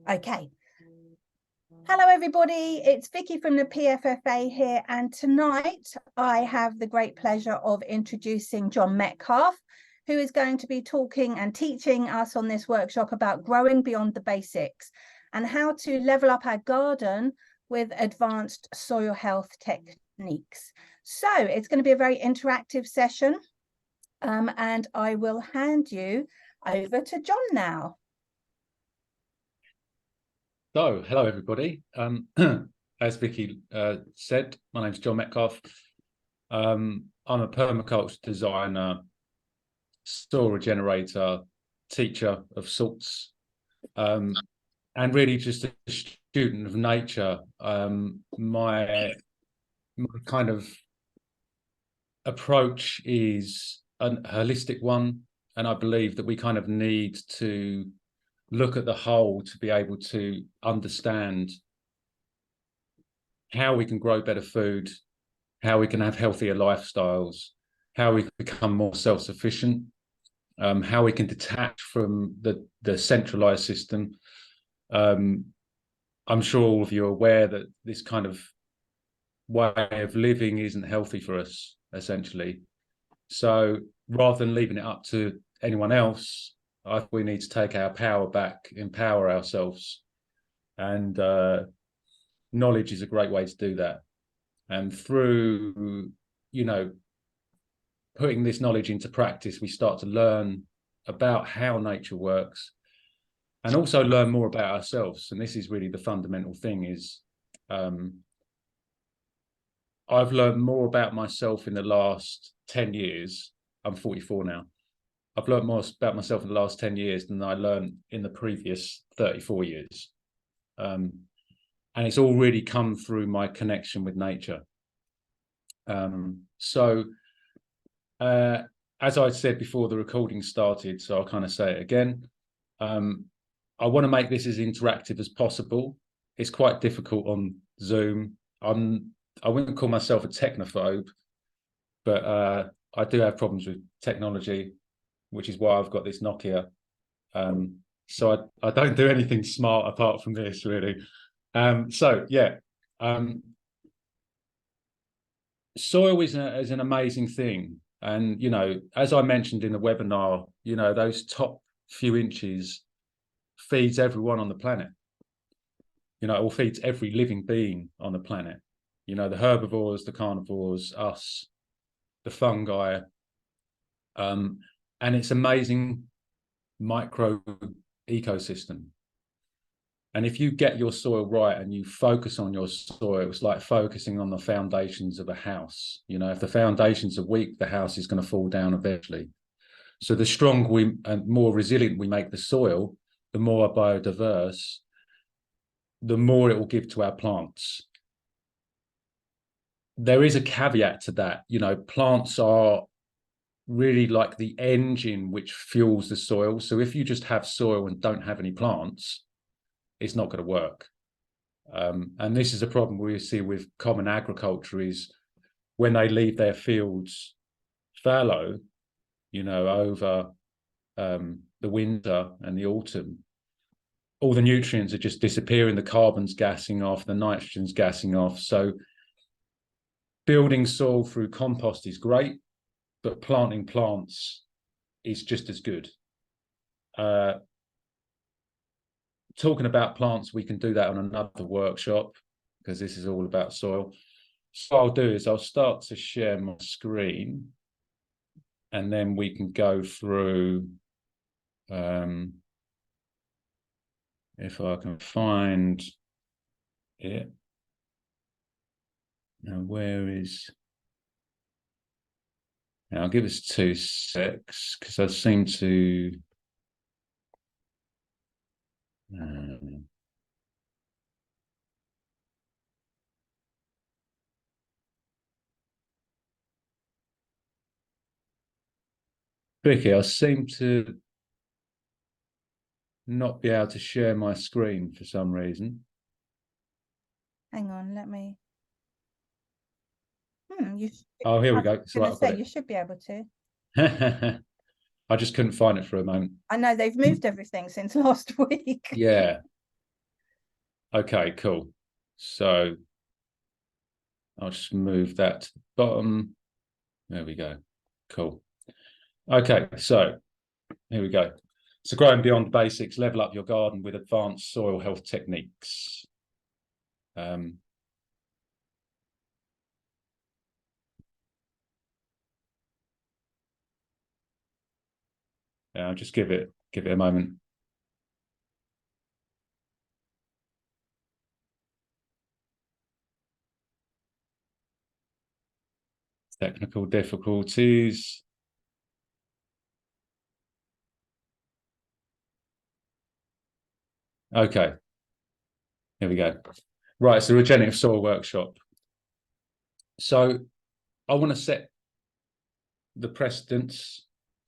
Okay. Hello, everybody. It's Vicky from the PFFA here, and tonight I have the great pleasure of introducing John Metcalf, who is going to be talking and teaching us on this workshop about growing beyond the basics and how to level up our garden with advanced soil health techniques. So it's going to be a very interactive session, and I will hand you over to John now. So, hello everybody. As Vicky said, my name's John Metcalf. I'm a permaculture designer, soil regenerator, teacher of sorts, and really just a student of nature. My kind of approach is a holistic one, and I believe that we kind of need to look at the whole to be able to understand how we can grow better food, how we can have healthier lifestyles, how we can become more self-sufficient, how we can detach from the centralized system. I'm sure all of you are aware that this kind of way of living isn't healthy for us, essentially. So rather than leaving it up to anyone else, I think we need to take our power back, empower ourselves, and knowledge is a great way to do that. And through, putting this knowledge into practice, we start to learn about how nature works and also learn more about ourselves. And this is really the fundamental thing is I've learned more about myself in the last 10 years. I'm 44 now. I've learned more about myself in the last 10 years than I learned in the previous 34 years. And it's all really come through my connection with nature. As I said before the recording started, so I'll kind of say it again, I want to make this as interactive as possible. It's quite difficult on Zoom. I wouldn't call myself a technophobe, but I do have problems with technology, which is why I've got this Nokia. So I don't do anything smart apart from this, really. Soil is an amazing thing. And, as I mentioned in the webinar, those top few inches feeds everyone on the planet, or feeds every living being on the planet, the herbivores, the carnivores, us, the fungi. And it's amazing micro ecosystem. And if you get your soil right and you focus on your soil, it's like focusing on the foundations of a house. If the foundations are weak, the house is going to fall down eventually. So the stronger and more resilient we make the soil, the more biodiverse, the more it will give to our plants. There is a caveat to that. Plants are really like the engine which fuels the soil. So if you just have soil and don't have any plants, it's not going to work. And this is a problem we see with common agriculture is when they leave their fields fallow, over the winter and the autumn, all the nutrients are just disappearing, the carbon's gassing off, the nitrogen's gassing off. So building soil through compost is great, but planting plants is just as good. Talking about plants, we can do that on another workshop because this is all about soil. So what I'll do is I'll start to share my screen and then we can go through, if I can find it. Now, where is... Now, I'll give us 2 secs because I seem to... Vicky, I seem to not be able to share my screen for some reason. Hang on, let me... Oh, here we go. So you should be able to. I just couldn't find it for a moment. I know they've moved everything since last week. Yeah. Okay, cool. So I'll just move that to the bottom. There we go. Cool. Okay, so here we go. So growing beyond basics, level up your garden with advanced soil health techniques. Yeah, I'll just give it a moment. Technical difficulties. Okay, here we go. Right, so regenerative soil workshop. So I want to set the precedents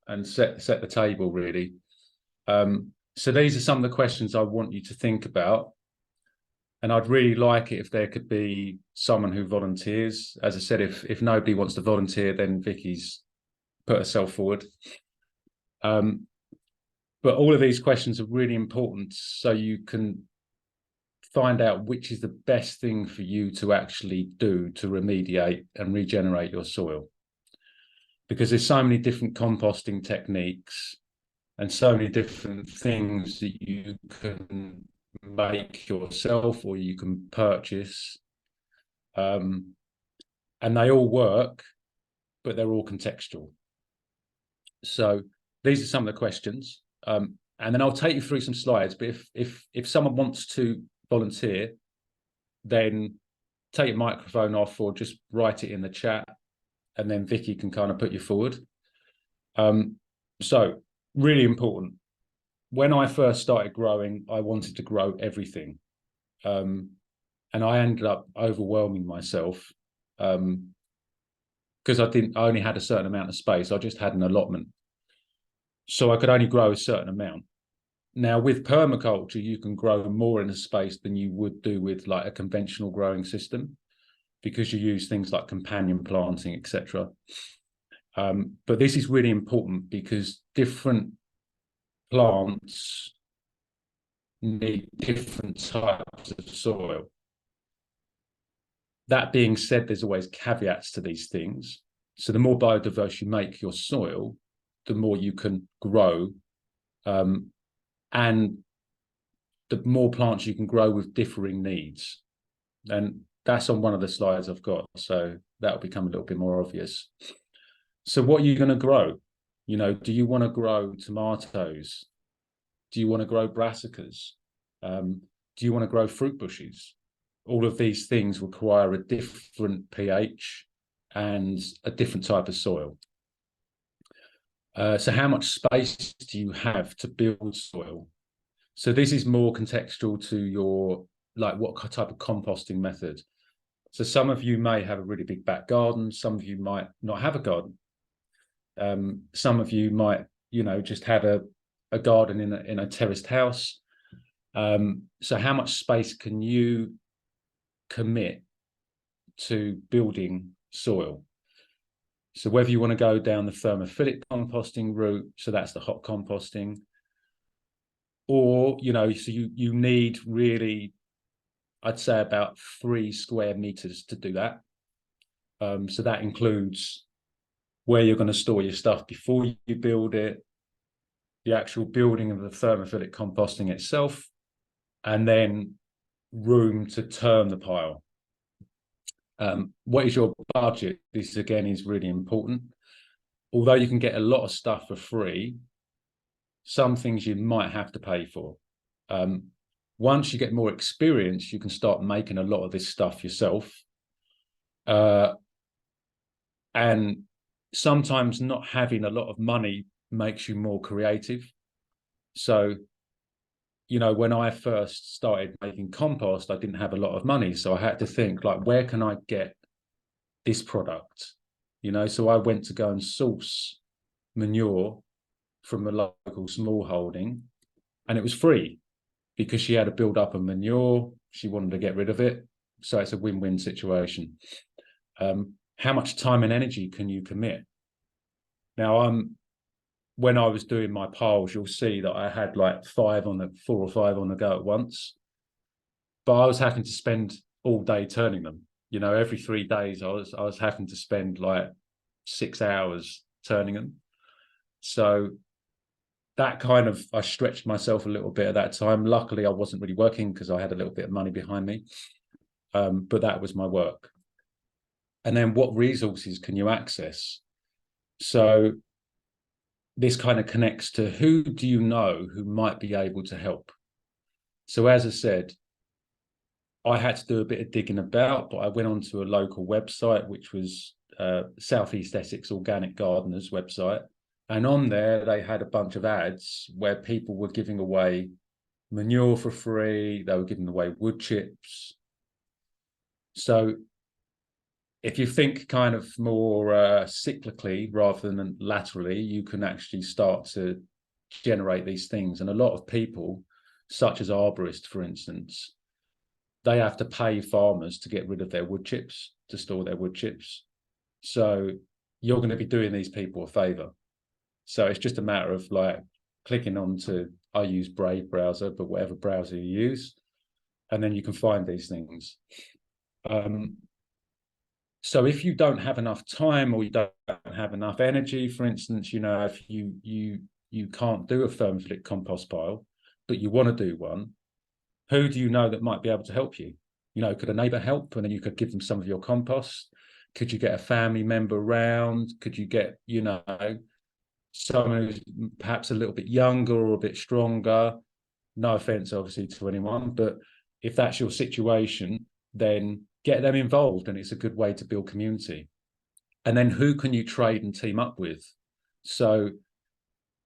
and set the table, really. So these are some of the questions I want you to think about. And I'd really like it if there could be someone who volunteers. As I said, if nobody wants to volunteer, then Vicky's put herself forward. But all of these questions are really important so you can find out which is the best thing for you to actually do to remediate and regenerate your soil. Because there's so many different composting techniques and so many different things that you can make yourself or you can purchase. And they all work, but they're all contextual. So these are some of the questions. And then I'll take you through some slides, but if someone wants to volunteer, then take your microphone off or just write it in the chat, and then Vicky can kind of put you forward. So really important. When I first started growing, I wanted to grow everything. And I ended up overwhelming myself because I only had a certain amount of space. I just had an allotment. So I could only grow a certain amount. Now, with permaculture, you can grow more in a space than you would do with like a conventional growing system because you use things like companion planting, etc. But this is really important because different plants need different types of soil. That being said, there's always caveats to these things. So the more biodiverse you make your soil, the more you can grow, and the more plants you can grow with differing needs. And that's on one of the slides I've got, so that'll become a little bit more obvious. So what are you going to grow? You know, do you want to grow tomatoes? Do you want to grow brassicas? Do you want to grow fruit bushes? All of these things require a different pH and a different type of soil. So how much space do you have to build soil? So this is more contextual to your, like, what type of composting method. So some of you may have a really big back garden. Some of you might not have a garden. Some of you might, you know, just have a garden in a terraced house. So how much space can you commit to building soil? So whether you want to go down the thermophilic composting route, so that's the hot composting, or, you know, so you need really, I'd say about 3 square meters to do that. So that includes where you're going to store your stuff before you build it, the actual building of the thermophilic composting itself, and then room to turn the pile. What is your budget? This again is really important. Although you can get a lot of stuff for free, some things you might have to pay for. Once you get more experience, you can start making a lot of this stuff yourself. And sometimes not having a lot of money makes you more creative. So, you know, when I first started making compost, I didn't have a lot of money. So I had to think, like, where can I get this product? You know, so I went to go and source manure from a local small holding, and it was free because she had to build up a manure. She wanted to get rid of it. So it's a win-win situation. How much time and energy can you commit? Now, when I was doing my piles, you'll see that I had like 4 or 5 on the go at once, but I was having to spend all day turning them. You know, every 3 days I was having to spend like 6 hours turning them. So that kind of, I stretched myself a little bit at that time. Luckily, I wasn't really working because I had a little bit of money behind me, but that was my work. And then what resources can you access? So this kind of connects to who do you know who might be able to help? So as I said, I had to do a bit of digging about, but I went onto a local website, which was Southeast Essex Organic Gardeners website. And on there, they had a bunch of ads where people were giving away manure for free. They were giving away wood chips. So if you think kind of more cyclically rather than laterally, you can actually start to generate these things. And a lot of people, such as arborists, for instance, they have to pay farmers to get rid of their wood chips, to store their wood chips. So you're going to be doing these people a favor. So it's just a matter of like clicking on to, I use Brave browser, but whatever browser you use, and then you can find these things. So if you don't have enough time or you don't have enough energy, for instance, you know, if you can't do a thermophilic compost pile, but you want to do one, who do you know that might be able to help you? You know, could a neighbor help and then you could give them some of your compost? Could you get a family member around? Could you get, you know, someone who's perhaps a little bit younger or a bit stronger? No offense, obviously, to anyone, but if that's your situation, then get them involved, and it's a good way to build community. And then who can you trade and team up with? So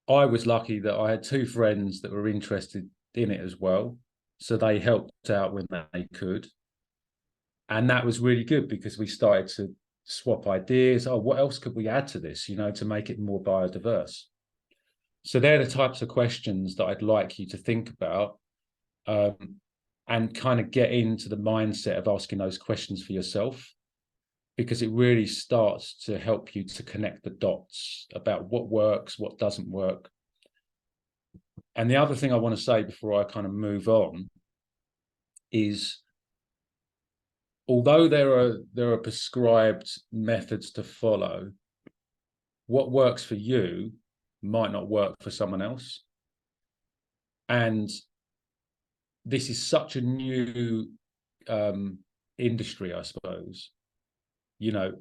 I was lucky that I had 2 friends that were interested in it as well. So they helped out when they could. And that was really good because we started to swap ideas. Oh, what else could we add to this, you know, to make it more biodiverse? So they're the types of questions that I'd like you to think about, and kind of get into the mindset of asking those questions for yourself, because it really starts to help you to connect the dots about what works, what doesn't work. And the other thing I want to say before I kind of move on is, although there are prescribed methods to follow, what works for you might not work for someone else. And this is such a new industry, I suppose. You know,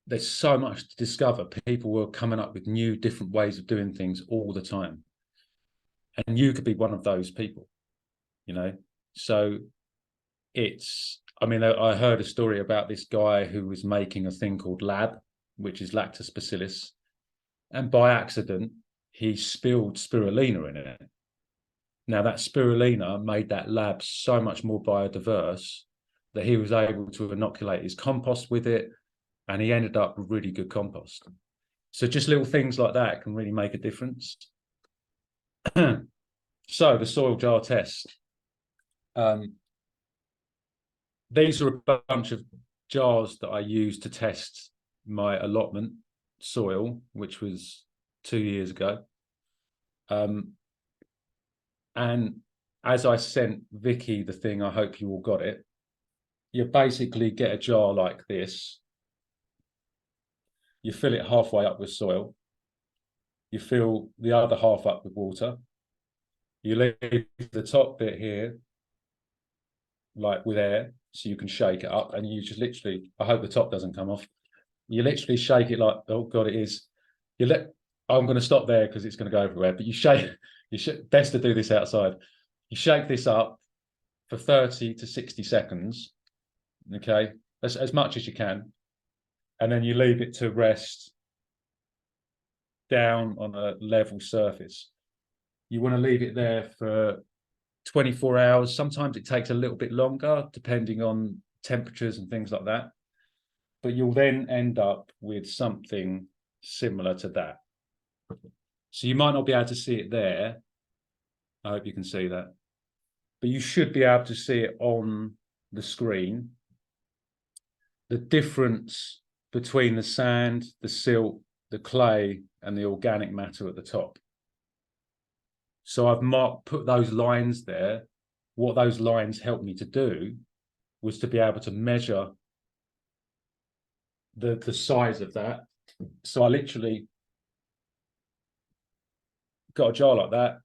there's so much to discover. People are coming up with new, different ways of doing things all the time. And you could be one of those people, you know? So I mean, I heard a story about this guy who was making a thing called lab, which is lactose bacillus. And by accident, he spilled spirulina in it. Now, that spirulina made that lab so much more biodiverse that he was able to inoculate his compost with it, and he ended up with really good compost. So just little things like that can really make a difference. So the soil jar test. These are a bunch of jars that I used to test my allotment soil, which was 2 years ago. And as I sent Vicky the thing, I hope you all got it. You basically get a jar like this. You fill it halfway up with soil. You fill the other half up with water. You leave the top bit here, like with air, so you can shake it up. And you just literally, I hope the top doesn't come off. You literally shake it like, oh God, it is. I'm going to stop there because it's going to go everywhere. But best to do this outside. You shake this up for 30 to 60 seconds, okay, as much as you can, and then you leave it to rest down on a level surface. You want to leave it there for 24 hours. Sometimes it takes a little bit longer depending on temperatures and things like that, but you'll then end up with something similar to that. So you might not be able to see it there. I hope you can see that, but you should be able to see it on the screen. The difference between the sand, the silt, the clay and the organic matter at the top. So I've put those lines there. What those lines helped me to do was to be able to measure the size of that. So I literally got a jar like that,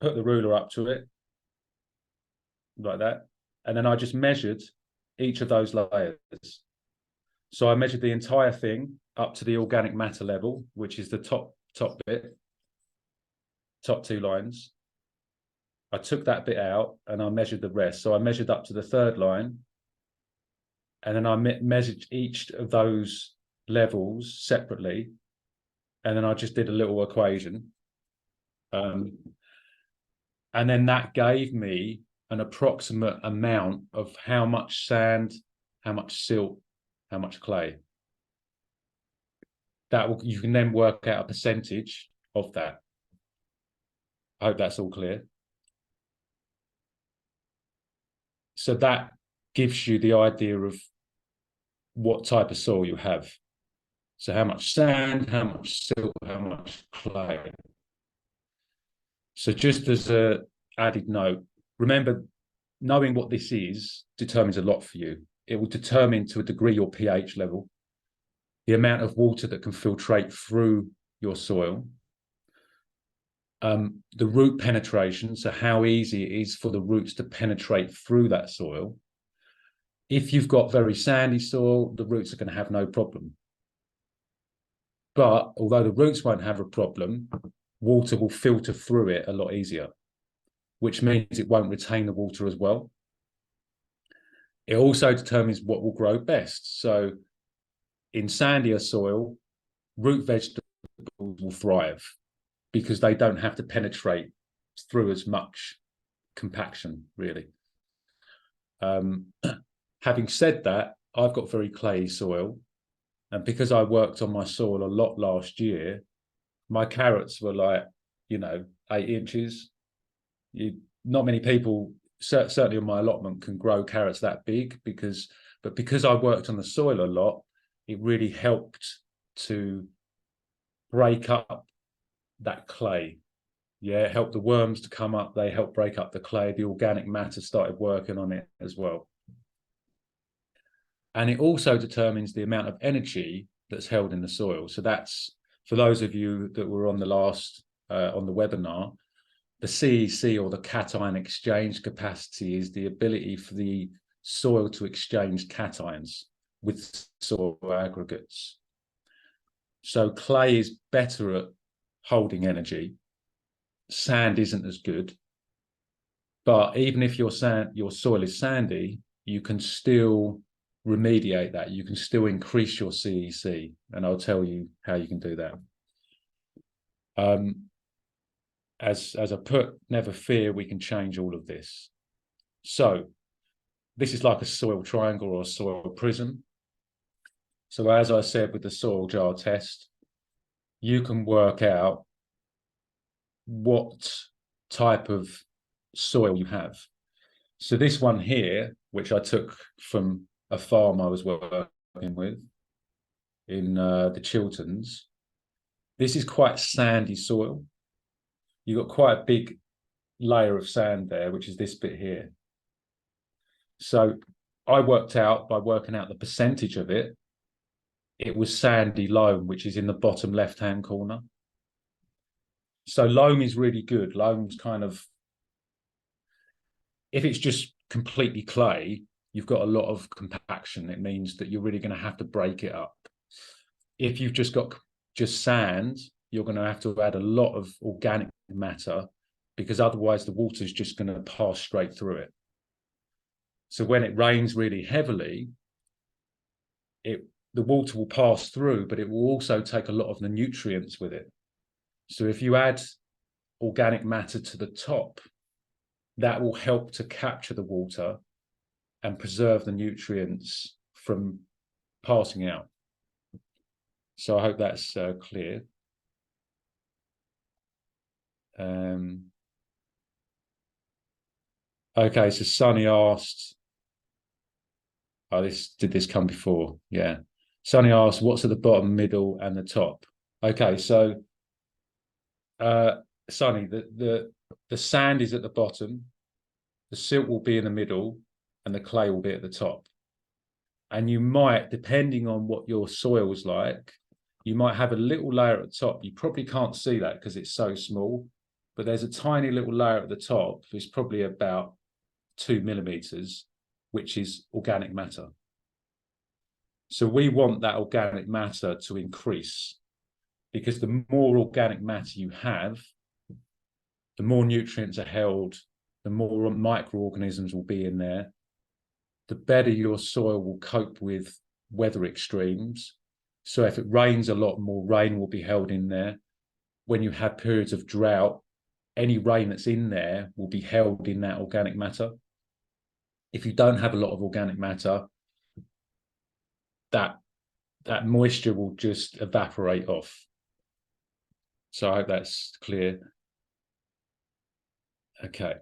put the ruler up to it, like that, and then I just measured each of those layers. So I measured the entire thing up to the organic matter level, which is the top bit, top two lines. I took that bit out and I measured the rest. So I measured up to the third line, and then I measured each of those levels separately, and then I just did a little equation. And then that gave me an approximate amount of how much sand, how much silt, how much clay. You can then work out a percentage of that. I hope that's all clear. So that gives you the idea of what type of soil you have. So how much sand, how much silt, how much clay. So just as a added note, remember, knowing what this is determines a lot for you. It will determine to a degree your pH level, the amount of water that can filtrate through your soil, the root penetration, so how easy it is for the roots to penetrate through that soil. If you've got very sandy soil, the roots are going to have no problem. But although the roots won't have a problem, water will filter through it a lot easier, which means it won't retain the water as well. It also determines what will grow best. So in sandier soil, root vegetables will thrive because they don't have to penetrate through as much compaction, really. Having said that, I've got very clayey soil, and because I worked on my soil a lot last year, my carrots were like, 8 inches. Not many people, certainly on my allotment, can grow carrots that big, but because I worked on the soil a lot, it really helped to break up that clay. Yeah, it helped the worms to come up. They helped break up the clay. The organic matter started working on it as well. And it also determines the amount of energy that's held in the soil. So that's, for those of you that were on the webinar, the CEC, or the cation exchange capacity, is the ability for the soil to exchange cations with soil aggregates. So clay is better at holding energy. Sand isn't as good. But even if your soil is sandy, you can still remediate that. You can still increase your CEC, and I'll tell you how you can do that. As I put, never fear, we can change all of this. So this is like a soil triangle or a soil prism. So as I said with the soil jar test, you can work out what type of soil you have. So this one here, which I took from a farm I was working with in the Chilterns, this is quite sandy soil. You've got quite a big layer of sand there, which is this bit here. So I worked out, by working out the percentage of it, it was sandy loam, which is in the bottom left-hand corner. So loam is really good. Loam's kind of, if it's just completely clay, you've got a lot of compaction. It means that you're really going to have to break it up. If you've just got sand, you're going to have to add a lot of organic matter, because otherwise the water is just going to pass straight through it. So when it rains really heavily, the water will pass through, but it will also take a lot of the nutrients with it. So if you add organic matter to the top, that will help to capture the water and preserve the nutrients from passing out. So I hope that's clear. Okay, so Sunny asked, did this come before? Yeah. Sonny asks, what's at the bottom, middle, and the top? Okay, so Sonny, the sand is at the bottom, the silt will be in the middle, and the clay will be at the top. And you might, depending on what your soil's like, you might have a little layer at the top. You probably can't see that because it's so small, but there's a tiny little layer at the top. It's probably about 2 millimeters, which is organic matter. So we want that organic matter to increase, because the more organic matter you have, the more nutrients are held, the more microorganisms will be in there, the better your soil will cope with weather extremes. So if it rains a lot, more rain will be held in there. When you have periods of drought, any rain that's in there will be held in that organic matter. If you don't have a lot of organic matter, that moisture will just evaporate off. So I hope that's clear. Okay.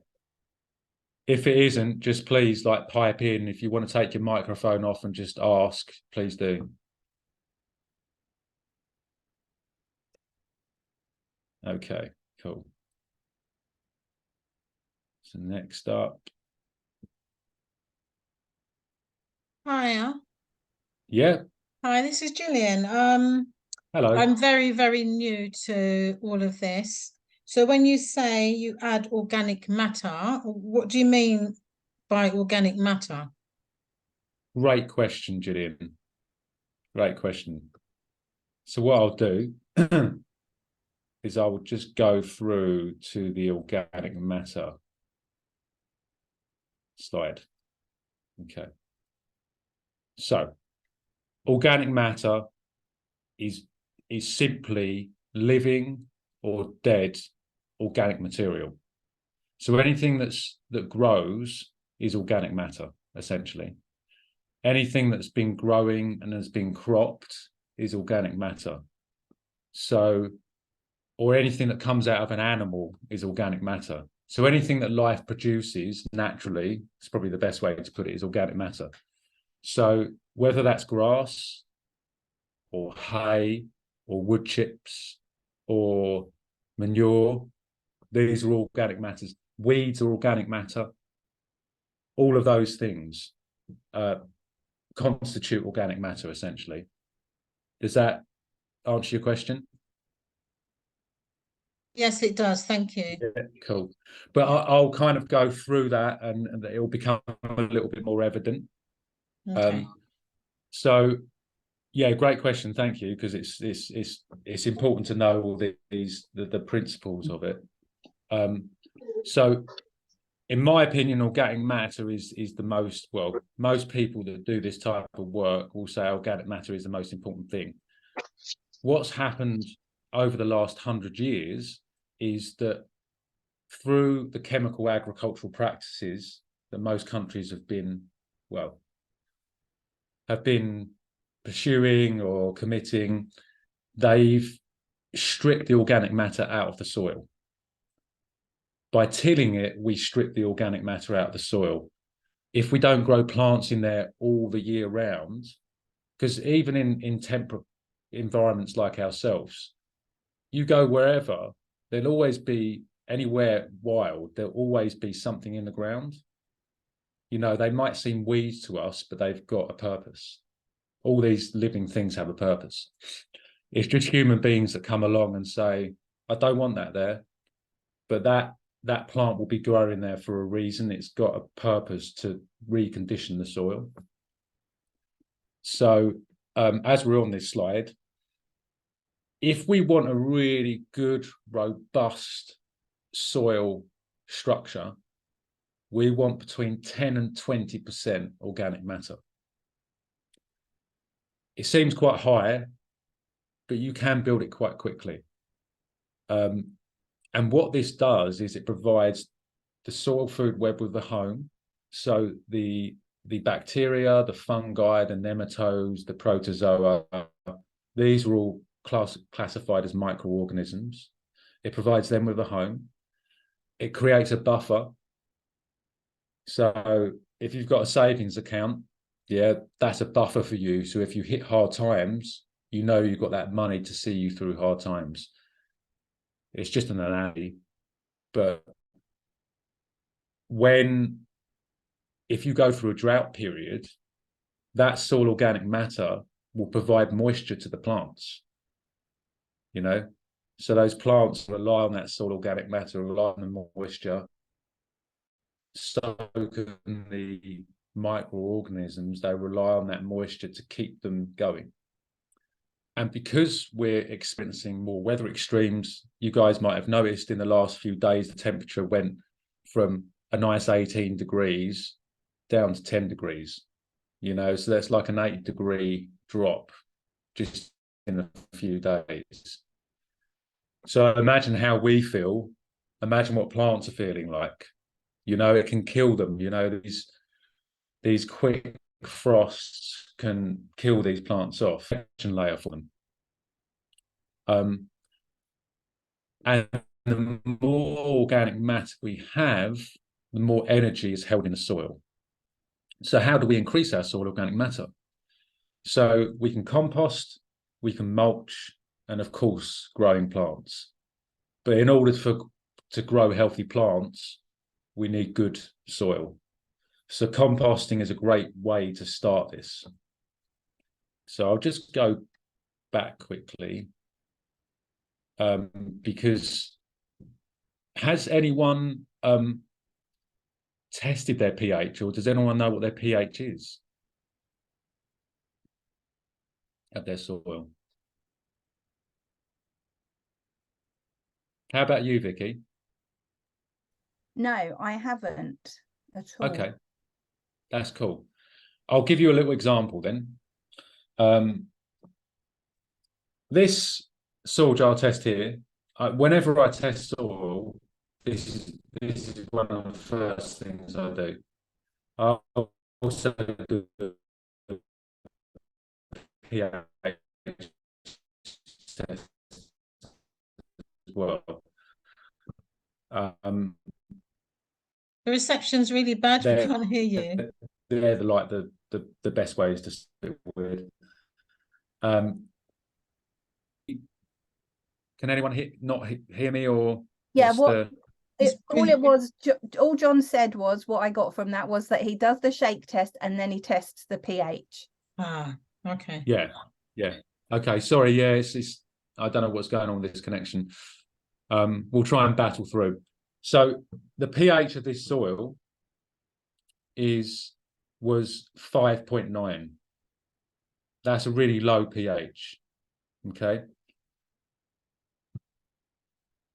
If it isn't, just please like pipe in. If you want to take your microphone off and just ask, please do. Okay, cool. So next up. Hiya. Yeah. Hi, this is Gillian. Hello. I'm very, very new to all of this. So when you say you add organic matter, what do you mean by organic matter? Great question, Gillian. Great question. So what I'll do is I will just go through to the organic matter slide. Okay. So organic matter is simply living or dead organic material. So anything that grows is organic matter, essentially. Anything that's been growing and has been cropped is organic matter. So, or anything that comes out of an animal is organic matter. So anything that life produces naturally, it's probably the best way to put it, is organic matter. So whether that's grass or hay or wood chips or manure, these are organic matters. Weeds are organic matter. All of those things constitute organic matter, essentially. Does that answer your question? Yes, it does. Thank you. Yeah, cool. But I'll kind of go through that and it will become a little bit more evident. Okay. So yeah, great question. Thank you, because it's important to know all the principles of it. So in my opinion, organic matter is the most, well, most people that do this type of work will say organic matter is the most important thing. What's happened over the last 100 years is that through the chemical agricultural practices that most countries have been pursuing or committing, they've stripped the organic matter out of the soil. By tilling it, we strip the organic matter out of the soil. If we don't grow plants in there all the year round, because even in temperate environments like ourselves, you go wherever, there'll always be, anywhere wild, there'll always be something in the ground. You know, they might seem weeds to us, but they've got a purpose. All these living things have a purpose. It's just human beings that come along and say, I don't want that there, but that plant will be growing there for a reason. It's got a purpose to recondition the soil. So as we're on this slide, if we want a really good, robust soil structure, we want between 10 and 20% organic matter. It seems quite high, but you can build it quite quickly. And what this does is it provides the soil food web with the home. So the bacteria, the fungi, the nematodes, the protozoa, these are all classified as microorganisms. It provides them with a home. It creates a buffer. So if you've got a savings account yeah, that's a buffer for you. So if you hit hard times, you know you've got that money to see you through hard times. It's just an analogy. But if you go through a drought period, that soil organic matter will provide moisture to the plants, you know. So those plants rely on that soil organic matter, rely on the moisture, soak in the microorganisms, they rely on that moisture to keep them going. And because we're experiencing more weather extremes, you guys might have noticed in the last few days, the temperature went from a nice 18 degrees down to 10 degrees, you know, so that's like an 8-degree drop just in a few days. So imagine how we feel, imagine what plants are feeling like. You know, it can kill them, you know, these quick frosts can kill these plants off, layer for them. And the more organic matter we have, the more energy is held in the soil. So how do we increase our soil organic matter? So we can compost, we can mulch, and of course, growing plants. But in order to grow healthy plants, we need good soil. So composting is a great way to start this. So I'll just go back quickly, because has anyone tested their pH, or does anyone know what their pH is of their soil? How about you, Vicky? No, I haven't at all. Okay, that's cool. I'll give you a little example then. This soil jar test here, whenever I test soil, this is one of the first things I do. I'll also do pH test as well. The reception's really bad. We They're- can't hear you. They're like the best ways to sit with. Can anyone not hear me, or Yeah, what's all John said was, what I got from that was that he does the shake test and then he tests the pH. Ah, okay. Yeah. Okay, sorry. Yeah, it's I don't know what's going on with this connection. We'll try and battle through. So the pH of this soil was 5.9. That's a really low pH. Okay.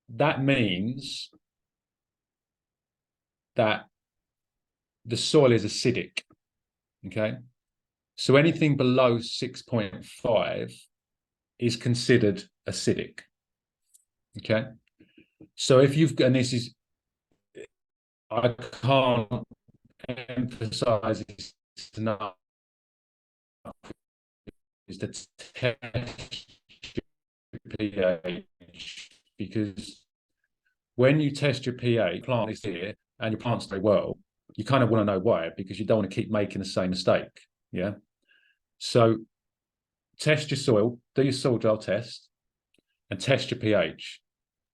That means that the soil is acidic. Okay. So anything below 6.5 is considered acidic. Okay. So if you've got, and this is, I can't emphasize this enough, is to test your pH, because when you test your pH, plant is here and your plant's very well, you kind of want to know why, because you don't want to keep making the same mistake. Yeah. So test your soil, do your soil jar test, and test your pH.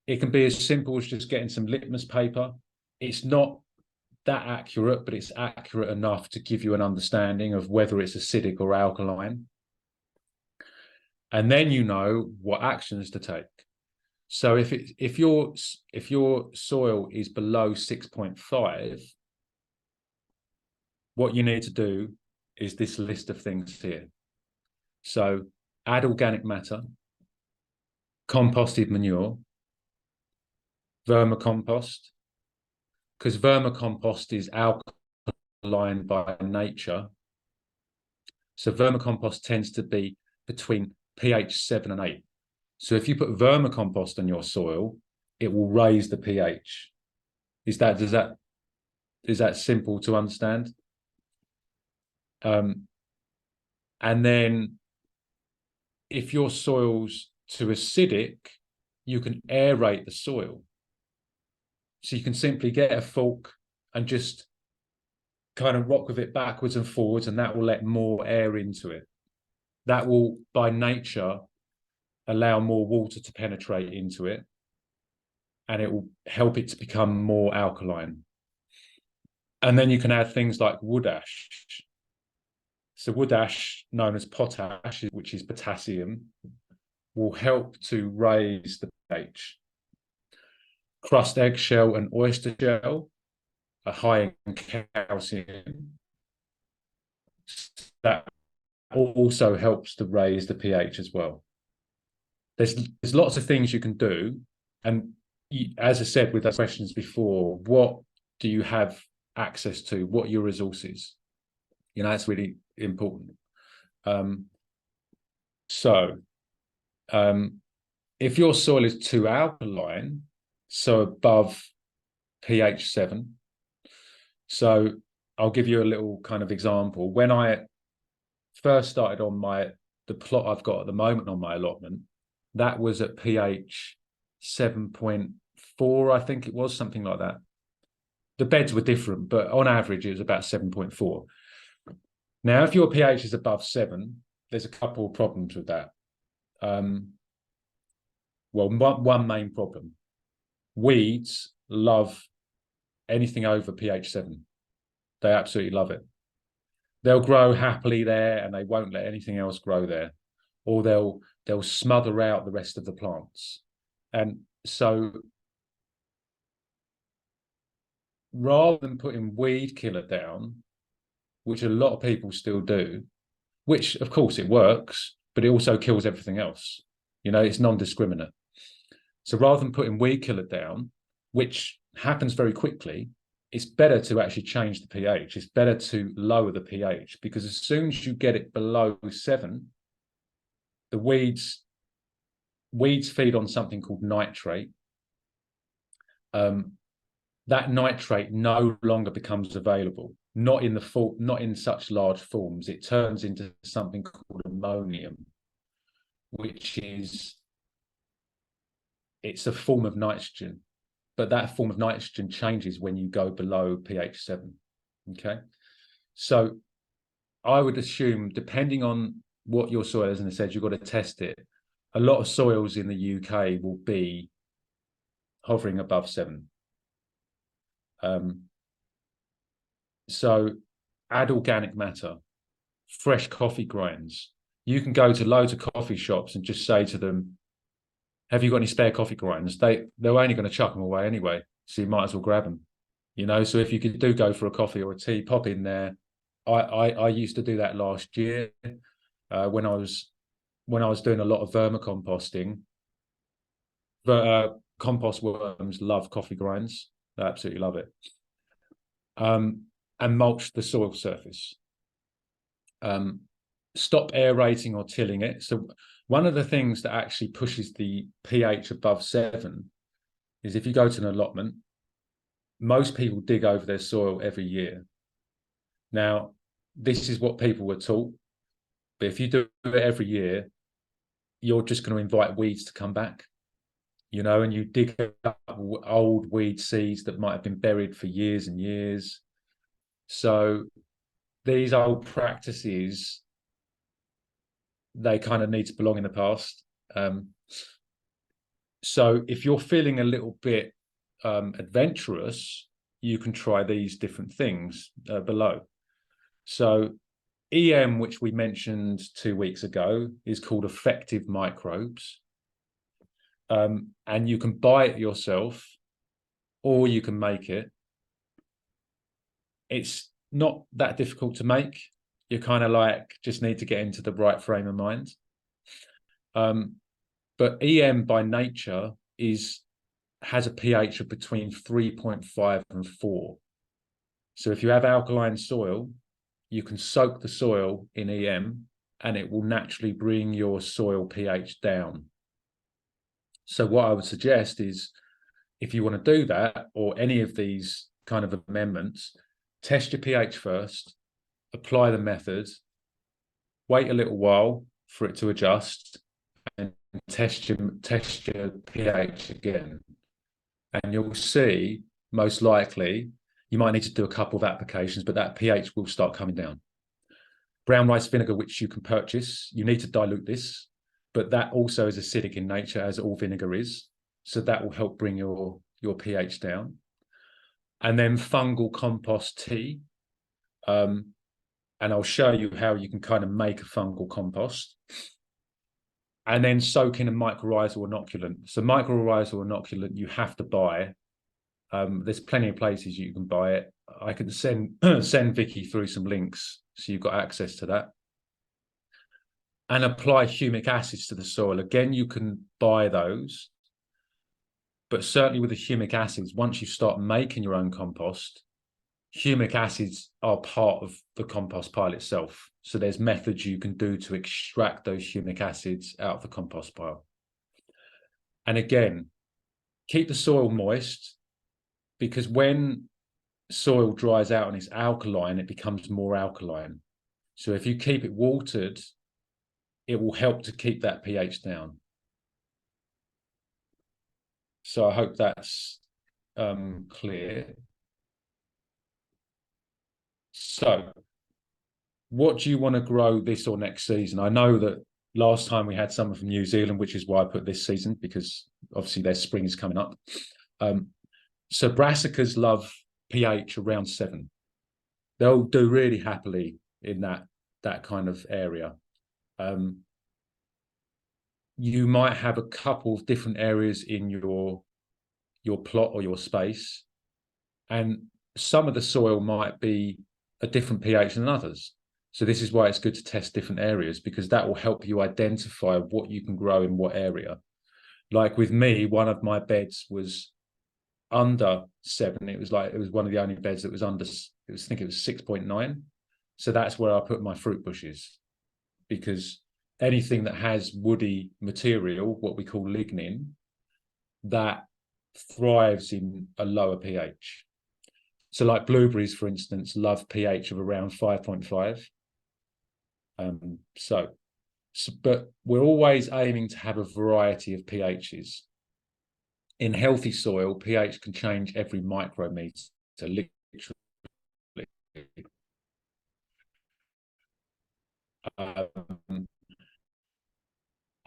It can be as simple as just getting some litmus paper. It's not that accurate, but it's accurate enough to give you an understanding of whether it's acidic or alkaline. And then you know what actions to take. So if your soil is below 6.5, what you need to do is this list of things here. So add organic matter, composted manure, vermicompost, because vermicompost is alkaline by nature. So vermicompost tends to be between pH 7 and 8. So if you put vermicompost on your soil, it will raise the pH. Is that simple to understand? And then if your soil's too acidic, you can aerate the soil. So you can simply get a fork and just kind of rock with it backwards and forwards, and that will let more air into it. That will, by nature, allow more water to penetrate into it, and it will help it to become more alkaline. And then you can add things like wood ash. So wood ash, known as potash, which is potassium, will help to raise the pH. Crust eggshell and oyster shell are high in calcium. That also helps to raise the pH as well. There's lots of things you can do. And as I said with those questions before, what do you have access to? What are your resources? You know, that's really important. If your soil is too alkaline, so above pH 7, so I'll give you a little kind of example. When I first started on the plot I've got at the moment on my allotment, that was at pH 7.4, I think it was, something like that. The beds were different, but on average, it was about 7.4. Now, if your pH is above 7, there's a couple of problems with that. Well, one main problem. Weeds love anything over pH 7. They absolutely love it. They'll grow happily there and they won't let anything else grow there. Or they'll smother out the rest of the plants. And so rather than putting weed killer down, which a lot of people still do, which of course it works, but it also kills everything else. You know, it's non-discriminate. So rather than putting weed killer down, which happens very quickly, it's better to actually change the pH. It's better to lower the pH, because as soon as you get it below 7, the weeds feed on something called nitrate. That nitrate no longer becomes available, not in such large forms. It turns into something called ammonium, which is, it's a form of nitrogen, but that form of nitrogen changes when you go below pH 7. Okay, so I would assume, depending on what your soil is, and I said you've got to test it, a lot of soils in the UK will be hovering above 7. So add organic matter, fresh coffee grinds. You can go to loads of coffee shops and just say to them, have you got any spare coffee grinds? They're only going to chuck them away anyway, so you might as well grab them. You know, so if you could go for a coffee or a tea, pop in there. I used to do that last year when I was doing a lot of vermicomposting. But compost worms love coffee grinds. They absolutely love it. And mulch the soil surface. Stop aerating or tilling it. So one of the things that actually pushes the pH above 7 is, if you go to an allotment, most people dig over their soil every year. Now, this is what people were taught, but if you do it every year, you're just going to invite weeds to come back, you know, and you dig up old weed seeds that might have been buried for years and years. So these old practices, they kind of need to belong in the past. So if you're feeling a little bit adventurous, you can try these different things below. So EM, which we mentioned 2 weeks ago, is called effective microbes. And you can buy it yourself, or you can make it. It's not that difficult to make. You kind of just need to get into the right frame of mind. But EM by nature has a pH of between 3.5 and 4. So if you have alkaline soil, you can soak the soil in EM and it will naturally bring your soil pH down. So what I would suggest is, if you want to do that, or any of these kind of amendments, test your pH first, apply the method, wait a little while for it to adjust, and test your pH again. And you'll see, most likely, you might need to do a couple of applications, but that pH will start coming down. Brown rice vinegar, which you can purchase, you need to dilute this, but that also is acidic in nature, as all vinegar is. So that will help bring your pH down. And then fungal compost tea. And I'll show you how you can kind of make a fungal compost. And then soak in a mycorrhizal inoculant. So mycorrhizal inoculant you have to buy. There's plenty of places you can buy it. I can send Vicky through some links so you've got access to that. And apply humic acids to the soil. Again, you can buy those, but certainly with the humic acids, once you start making your own compost, humic acids are part of the compost pile itself. So there's methods you can do to extract those humic acids out of the compost pile. And again, keep the soil moist, because when soil dries out and it's alkaline, it becomes more alkaline. So if you keep it watered, it will help to keep that pH down. So I hope that's clear. So what do you want to grow this or next season? I know that last time we had someone from New Zealand, which is why I put this season, because obviously their spring is coming up. So brassicas love pH around 7. They'll do really happily in that kind of area. You might have a couple of different areas in your plot or your space, and some of the soil might be a different pH than others. So this is why it's good to test different areas, because that will help you identify what you can grow in what area. Like with me, one of my beds was under 7. It was one of the only beds that was under, I think it was 6.9. So that's where I put my fruit bushes, because anything that has woody material, what we call lignin, that thrives in a lower pH. So like blueberries, for instance, love pH of around 5.5. But we're always aiming to have a variety of pHs. In healthy soil, pH can change every micrometer, literally.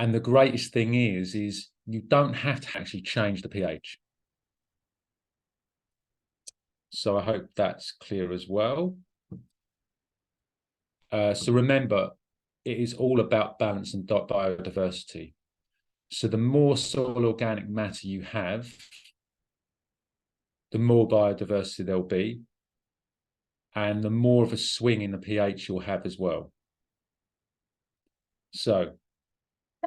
And the greatest thing is you don't have to actually change the pH. So I hope that's clear as well. So remember, it is all about balance and biodiversity. So the more soil organic matter you have, the more biodiversity there'll be, and the more of a swing in the pH you'll have as well. So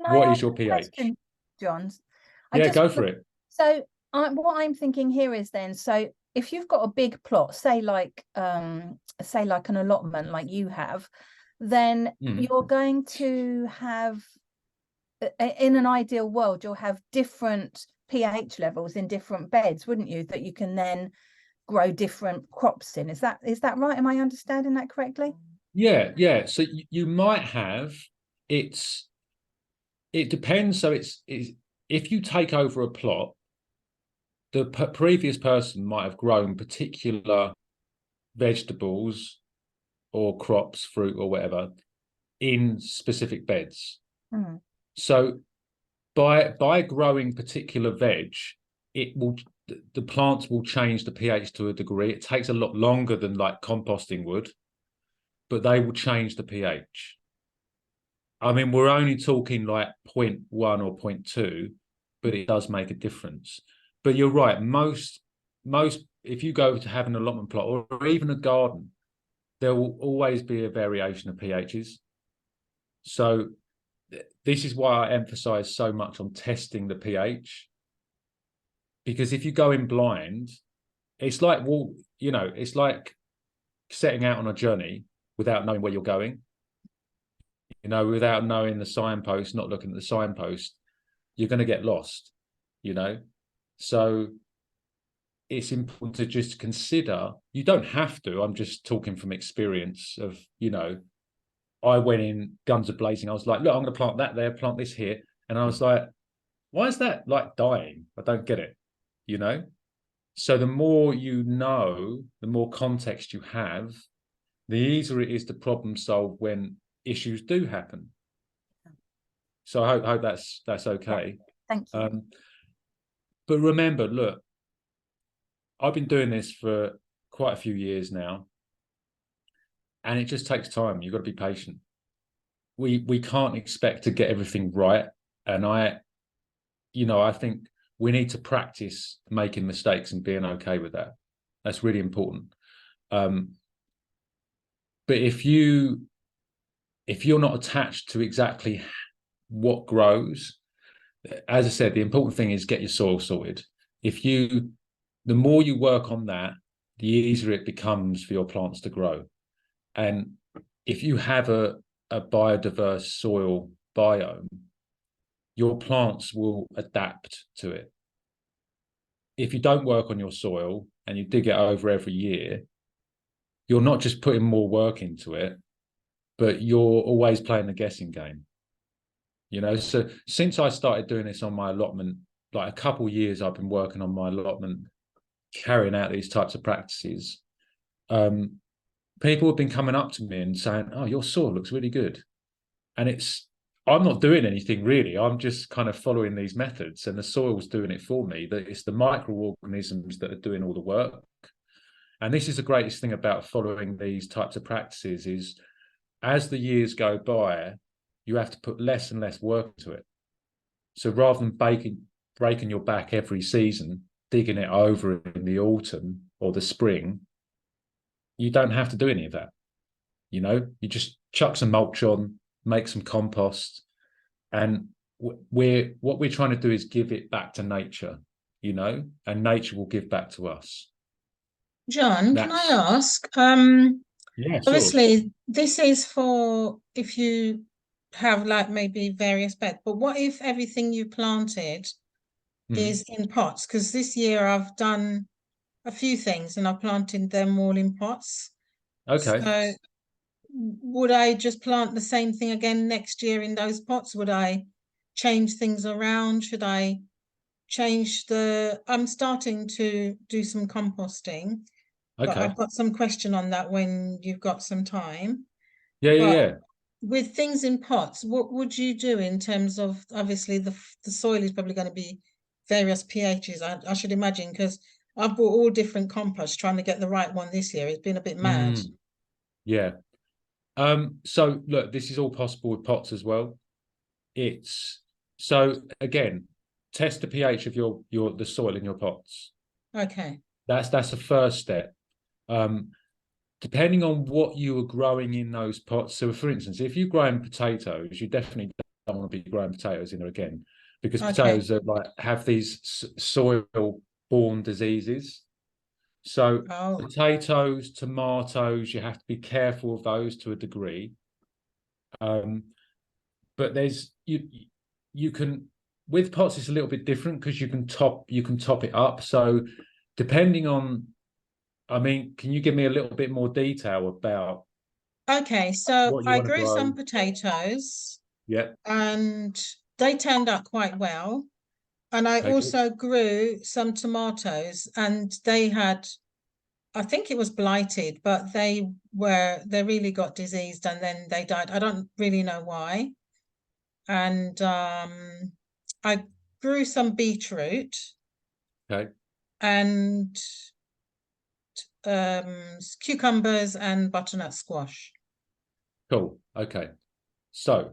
what is your pH? Question, John? Yeah, go for it. So what I'm thinking here is then, so if you've got a big plot, say like an allotment like you have, then you're going to have, in an ideal world, you'll have different pH levels in different beds, wouldn't you, that you can then grow different crops in. Is that right? Am I understanding that correctly? Yeah. So you might have, it depends. So it's if you take over a plot, the previous person might have grown particular vegetables or crops, fruit or whatever, in specific beds. So by growing particular veg, the plants will change the pH to a degree. It takes a lot longer than like composting would, but they will change the pH. I mean, we're only talking like 0.1 or 0.2, but it does make a difference. But you're right, most if you go to have an allotment plot or even a garden, there will always be a variation of pHs. So this is why I emphasize so much on testing the pH, because if you go in blind, it's like, well, it's like setting out on a journey without knowing where you're going. Without knowing the signpost, not looking at the signpost, you're going to get lost, So it's important to just consider, you don't have to, I'm just talking from experience of, I went in guns a blazing. I was like, look, I'm going to plant that there, plant this here. And I was like, why is that like dying? I don't get it, So the more you know, the more context you have, the easier it is to problem solve when issues do happen. So I hope that's okay. Yeah, thank you. But remember, look, I've been doing this for quite a few years now, and it just takes time. You've got to be patient. We can't expect to get everything right, and I think we need to practice making mistakes and being okay with that. That's really important. But if you're not attached to exactly what grows, as I said, the important thing is get your soil sorted. The more you work on that, the easier it becomes for your plants to grow. And if you have a biodiverse soil biome, your plants will adapt to it. If you don't work on your soil and you dig it over every year, you're not just putting more work into it, but you're always playing the guessing game. So since I started doing this on my allotment, like a couple of years I've been working on my allotment, carrying out these types of practices. People have been coming up to me and saying, "Oh, your soil looks really good," and I'm not doing anything really. I'm just kind of following these methods, and the soil's doing it for me. That it's the microorganisms that are doing all the work. And this is the greatest thing about following these types of practices is, as the years go by, you have to put less and less work into it. So rather than breaking your back every season, digging it over in the autumn or the spring, you don't have to do any of that. You just chuck some mulch on, make some compost, and what we're trying to do is give it back to nature, and nature will give back to us. John, can I ask? Yeah, sure. Obviously, this is for if you have like maybe various beds, but what if everything you planted is in pots? Because this year I've done a few things and I planted them all in pots. Okay. So would I just plant the same thing again next year in those pots? Would I change things around? Should I change I'm starting to do some composting, but Okay. I've got some question on that when you've got some time. Yeah. But with things in pots, what would you do in terms of, obviously the soil is probably going to be various pHs, I should imagine, because I've bought all different compost trying to get the right one this year. It's been a bit mad. Yeah. So look, this is all possible with pots as well. So again, test the pH of the soil in your pots. Okay. That's the first step. Depending on what you are growing in those pots. So for instance, if you're growing potatoes, you definitely don't want to be growing potatoes in there again, because potatoes are have these soil-borne diseases. So potatoes, tomatoes, you have to be careful of those to a degree. But you can, with pots it's a little bit different because you can top it up. So depending on, can you give me a little bit more detail about? Okay, so what you I want to grew grow? some potatoes. Yeah. And they turned out quite well. And I also grew some tomatoes, and they had, I think it was blighted, but they really got diseased and then they died. I don't really know why. And I grew some beetroot. Okay. And cucumbers and butternut squash. Cool. Okay. So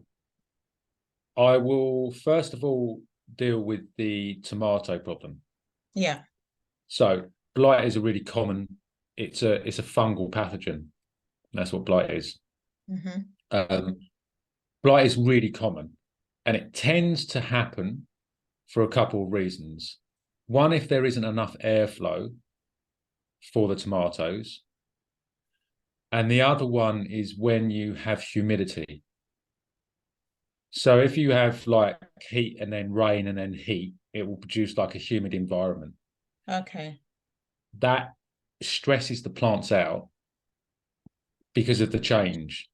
I will first of all deal with the tomato problem. Yeah. So blight is a really common, it's a fungal pathogen. That's what blight is. Blight is really common, and it tends to happen for a couple of reasons. One, if there isn't enough airflow for the tomatoes. And the other one is when you have humidity. So if you have like heat and then rain and then heat, it will produce like a humid environment. Okay. That stresses the plants out because of the change.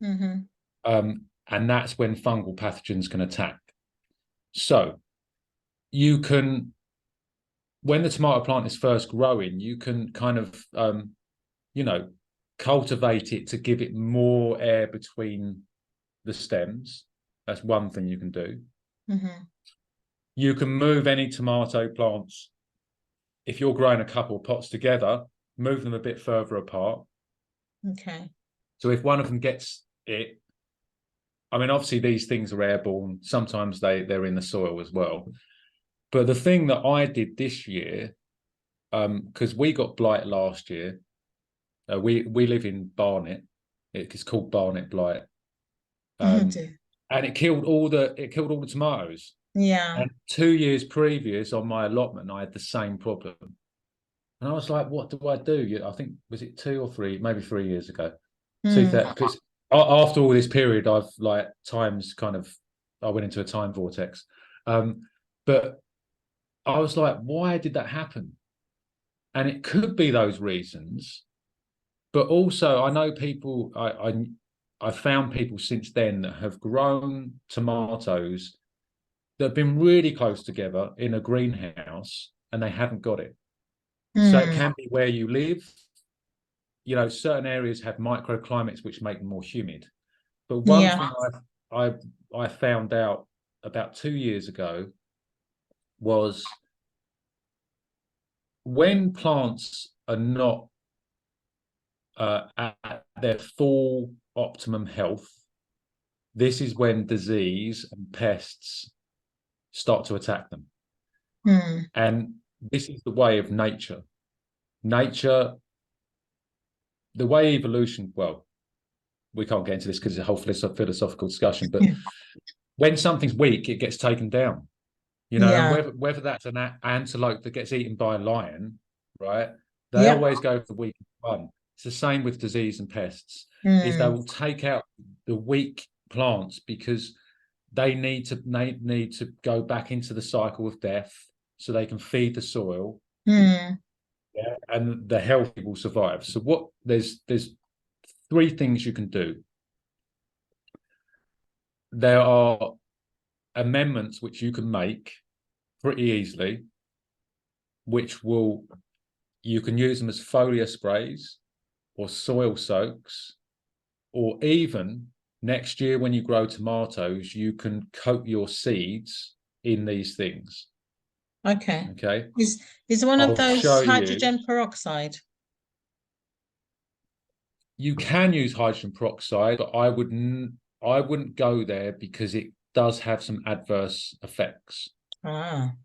And that's when fungal pathogens can attack. So when the tomato plant is first growing, you can kind of, you know, cultivate it to give it more air between the stems. That's one thing you can do. Mm-hmm. You can move any tomato plants. If you're growing a couple of pots together, move them a bit further apart. Okay. So if one of them gets it, I mean, obviously these things are airborne. Sometimes they're in the soil as well. But the thing that I did this year, because we got blight last year, we live in Barnet. It's called Barnet blight, Oh, and it killed all the tomatoes. yeah. And 2 years previous on my allotment, I had the same problem. And I was like, what do I do? I think, was it 2 or 3, maybe 3 years ago? Because after all this period, I've like times kind of, I went into a time vortex. But I was like, why did that happen? And it could be those reasons. But also, I know people, I found people since then that have grown tomatoes that have been really close together in a greenhouse and they haven't got it. So it can be where you live. You know, certain areas have microclimates which make them more humid. But one thing I found out about 2 years ago was when plants are not at their full optimum health, this is when disease and pests start to attack them. And this is the way of nature. Nature, the way evolution, well, we can't get into this because it's a whole philosophical discussion, but when something's weak, it gets taken down. You know, and whether that's an antelope that gets eaten by a lion, right? They always go for the weak one. It's the same with disease and pests. Is they will take out the weak plants because they need to go back into the cycle of death so they can feed the soil. And the healthy will survive. So there's 3 things you can do. There are amendments which you can make pretty easily, which you can use them as foliar sprays or soil soaks, or even next year when you grow tomatoes, you can coat your seeds in these things. Okay. Okay. Is one of those hydrogen peroxide? You can use hydrogen peroxide, but I wouldn't go there because it does have some adverse effects.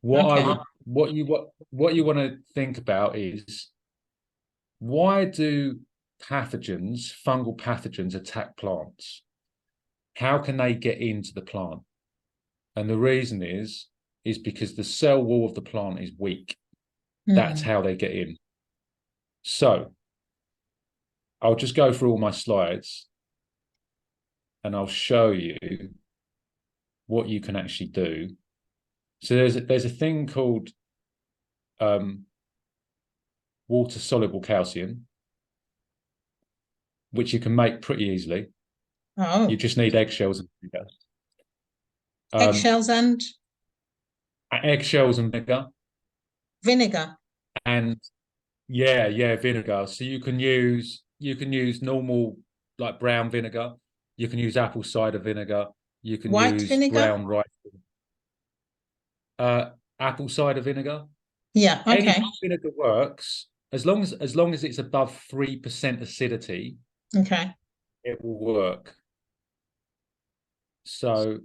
What you want to think about is, why do fungal pathogens attack plants? How can they get into the plant? And the reason is because the cell wall of the plant is weak. That's how they get in. So I'll just go through all my slides and I'll show you what you can actually do. So there's a thing called water soluble calcium, which you can make pretty easily. You just need eggshells and vinegar. Eggshells and vinegar. And vinegar. So you can use normal like brown vinegar. You can use apple cider vinegar. You can use vinegar? Brown rice. Apple cider vinegar. Yeah, okay. Any vinegar works as long as it's above 3% acidity. Okay. It will work. So,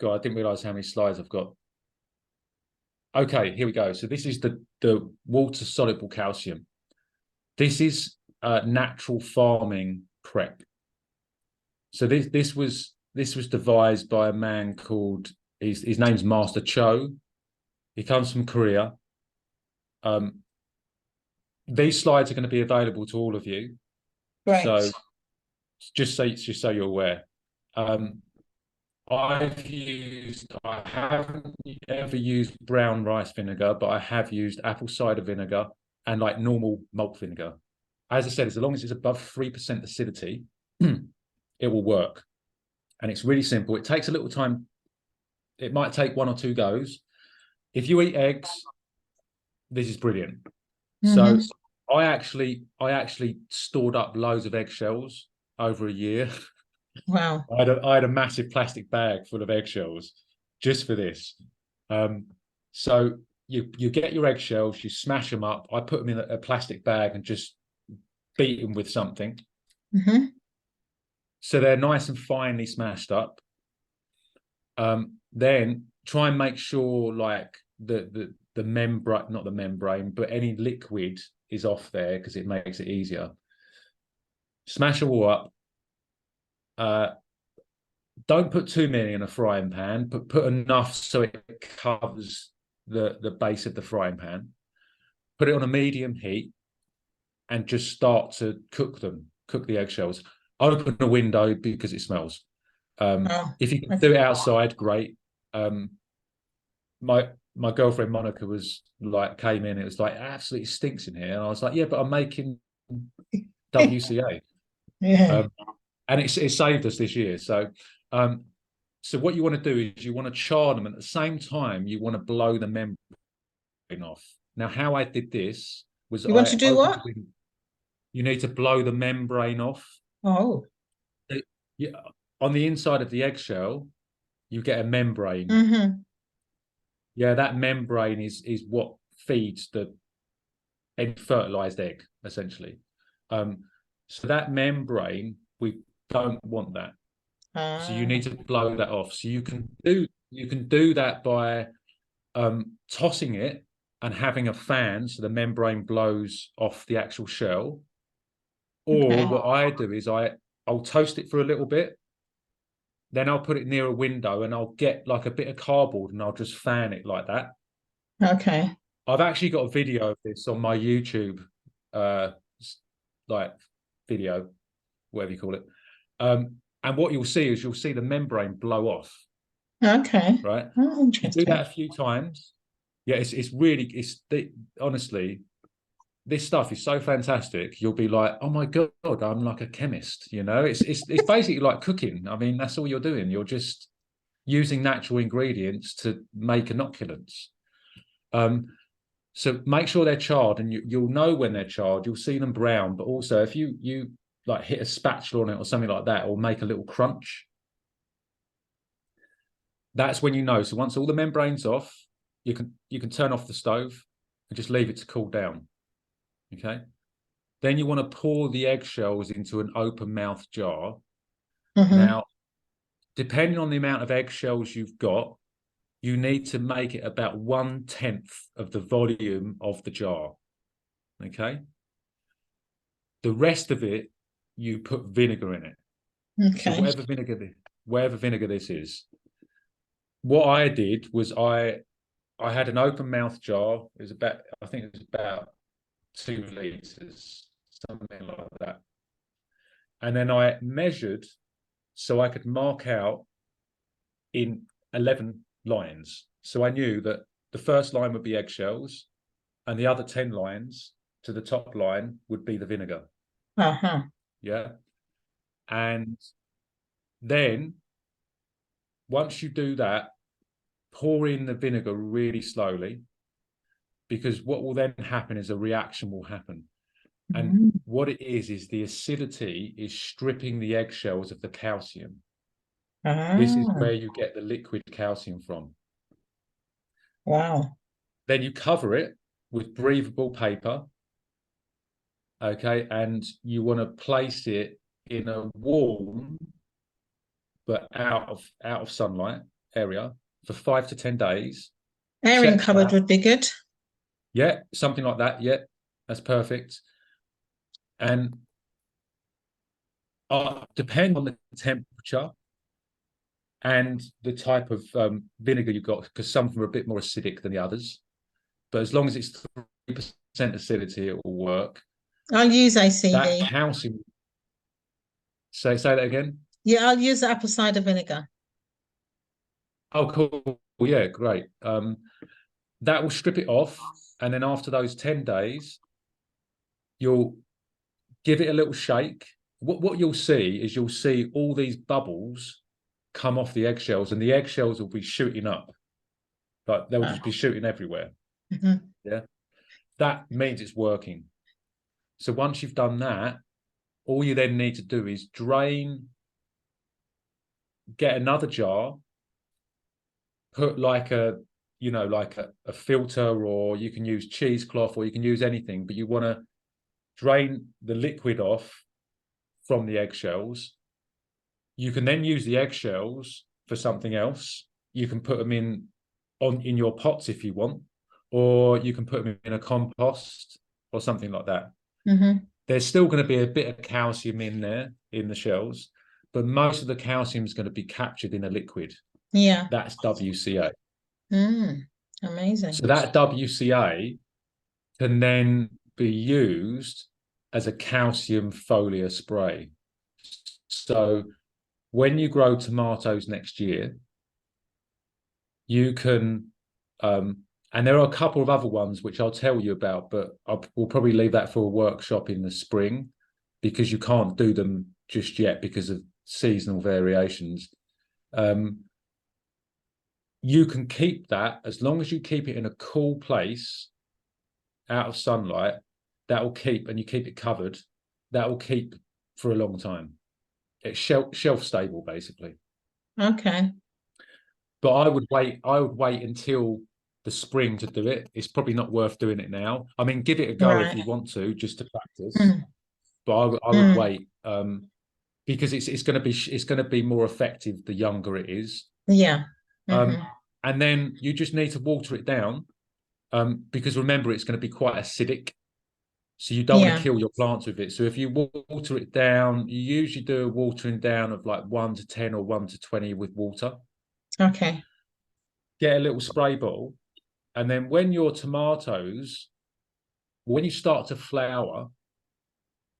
God, I didn't realize how many slides I've got. Okay, here we go. So this is the water soluble calcium. This is natural farming prep. So this was devised by a man called, his name's Master Cho. He comes from Korea. These slides are going to be available to all of you. Right. So just so you're aware. I haven't ever used brown rice vinegar, but I have used apple cider vinegar and like normal malt vinegar. As I said, as long as it's above 3% acidity, it will work. And it's really simple. It takes a little time. It might take 1 or 2 goes. If you eat eggs, this is brilliant. Mhm. So I actually stored up loads of eggshells over a year. Wow. I had a massive plastic bag full of eggshells just for this. So you get your eggshells, you smash them up. I put them in a plastic bag and just beat them with something. Hmm. So they're nice and finely smashed up. Then try and make sure like the membrane, not the membrane, but any liquid is off there because it makes it easier. Smash it all up. Don't put too many in a frying pan, but put enough so it covers the base of the frying pan. Put it on a medium heat and just start to cook the eggshells. Open a window because it smells. Oh, If you can okay. do it outside, great. My girlfriend Monica was like, came in, it was like, absolutely stinks in here. And I was like, yeah, but I'm making WCA. Yeah. And it saved us this year. So what you want to do is you want to char them, and at the same time you want to blow the membrane off. Now, how I did this was You want to I do opened what? you need to blow the membrane off. Oh. Yeah, on the inside of the eggshell, you get a membrane. Mm-hmm. Yeah, that membrane is what feeds the fertilized egg, essentially. So that membrane, we don't want that. So you need to blow that off. So you can do that by tossing it and having a fan so the membrane blows off the actual shell. Or Okay. what I do is I'll toast it for a little bit, then I'll put it near a window and I'll get like a bit of cardboard and I'll just fan it like that. Okay. I've actually got a video of this on my YouTube, like video, whatever you call it. And what you'll see is you'll see the membrane blow off, Okay. right? Oh, You do that interesting. a few times. Yeah, it's really honestly, this stuff is so fantastic. You'll be like, oh my God, I'm like a chemist, you know? It's basically like cooking. I mean, that's all you're doing. You're just using natural ingredients to make inoculants. So make sure they're charred, and you'll know when they're charred. You'll see them brown, but also if you like hit a spatula on it or something like that, or make a little crunch, that's when you know. So once all the membrane's off, you can turn off the stove and just leave it to cool down. Okay. Then you want to pour the eggshells into an open mouth jar. Mm-hmm. Now, depending on the amount of eggshells you've got, you need to make it about 1/10 of the volume of the jar. Okay. The rest of it, you put vinegar in it. So Okay. whatever vinegar this is. What I did was I had an open mouth jar. It was about, I think it was about 2 liters, something like that. And then I measured so I could mark out in 11 lines. So I knew that the first line would be eggshells and the other 10 lines to the top line would be the vinegar. Uh-huh. Yeah. And then once you do that, pour in the vinegar really slowly, because what will then happen is a reaction will happen. And what it is the acidity is stripping the eggshells of the calcium. This is Ah, where you get the liquid calcium from. wow. Then you cover it with breathable paper. Okay. And you want to place it in a warm but out of sunlight area for 5 to 10 days. Airing Check cupboard that. would be good. Yeah, something like that. Yeah, that's perfect. And depend on the temperature and the type of vinegar you've got, because some of them are a bit more acidic than the others. But as long as it's 3% acidity, it will work. I'll use That ACV. calcium. Say that again. Yeah, I'll use apple cider vinegar. Oh, cool. Yeah, great. That will strip it off, and then after those 10 days, you'll give it a little shake. What you'll see is you'll see all these bubbles come off the eggshells, and the eggshells will be shooting up. Like they'll just be shooting everywhere. Mm-hmm. Yeah. that means it's working. So once you've done that, all you then need to do is drain, get another jar, put like a, like a filter, or you can use cheesecloth, or you can use anything, but you want to drain the liquid off from the eggshells. You can then use the eggshells for something else. You can put them in your pots if you want, or you can put them in a compost or something like that. There's still going to be a bit of calcium in there in the shells, but most of the calcium is going to be captured in a liquid. Yeah. That's WCA. Amazing. So that WCA can then be used as a calcium foliar spray. So when you grow tomatoes next year, you can, and there are a couple of other ones which I'll tell you about, but we'll probably leave that for a workshop in the spring, because you can't do them just yet because of seasonal variations. You can keep that, as long as you keep it in a cool place, out of sunlight, that will keep, and you keep it covered, that will keep for a long time. It's shelf stable, basically. Okay. But I would wait until the spring to do it. It's probably not worth doing it now. I mean, give it a go if you want to, just to practice. But I would wait, because it's going to be more effective the younger it is. Yeah. And then you just need to water it down, because remember, it's going to be quite acidic. So you don't want to kill your plants with it. So if you water it down, you usually do a watering down of like 1 to 10 or 1 to 20 with water. Okay. Get a little spray bottle. And then when your tomatoes, when you start to flower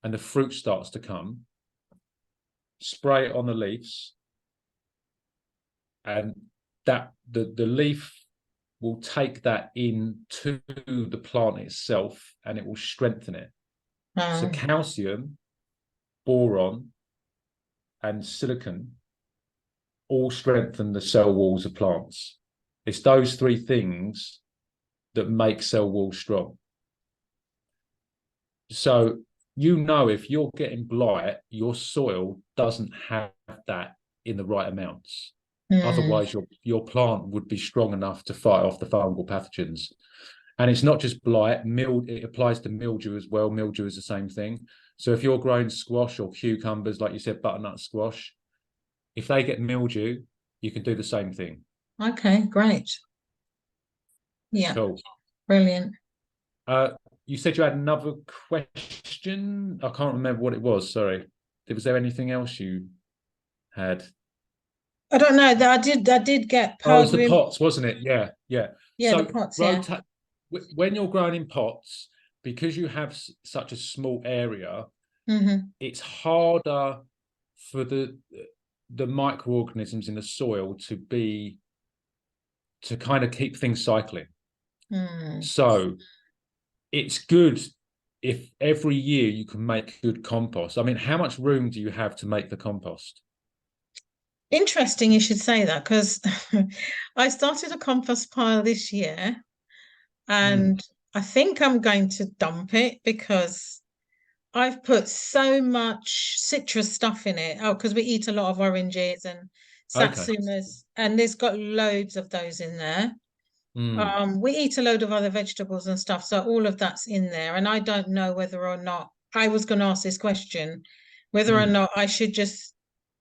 and the fruit starts to come, spray it on the leaves. And that the leaf will take that into the plant itself, and it will strengthen it. So calcium, boron, and silicon all strengthen the cell walls of plants. It's those three things that make cell walls strong. So, if you're getting blight, your soil doesn't have that in the right amounts. Otherwise, your plant would be strong enough to fight off the fungal pathogens. And it's not just blight, it applies to mildew as well. Mildew is the same thing. So if you're growing squash or cucumbers, like you said, butternut squash, if they get mildew, you can do the same thing. Okay, great. Yeah, cool. Brilliant. You said you had another question. I can't remember what it was. Sorry. Was there anything else you had? I don't know. I did get Oh, it was the pots, wasn't it? Yeah. Yeah, so the pots, when you're growing in pots, because you have such a small area, it's harder for the microorganisms in the soil to kind of keep things cycling. So it's good if every year you can make good compost. I mean, how much room do you have to make the compost? Interesting you should say that, because I started a compost pile this year, and I think I'm going to dump it because I've put so much citrus stuff in it. Oh, because we eat a lot of oranges and satsumas, and there's got loads of those in there. We eat a load of other vegetables and stuff, so all of that's in there. And I don't know whether or not, I was going to ask this question, whether or not I should just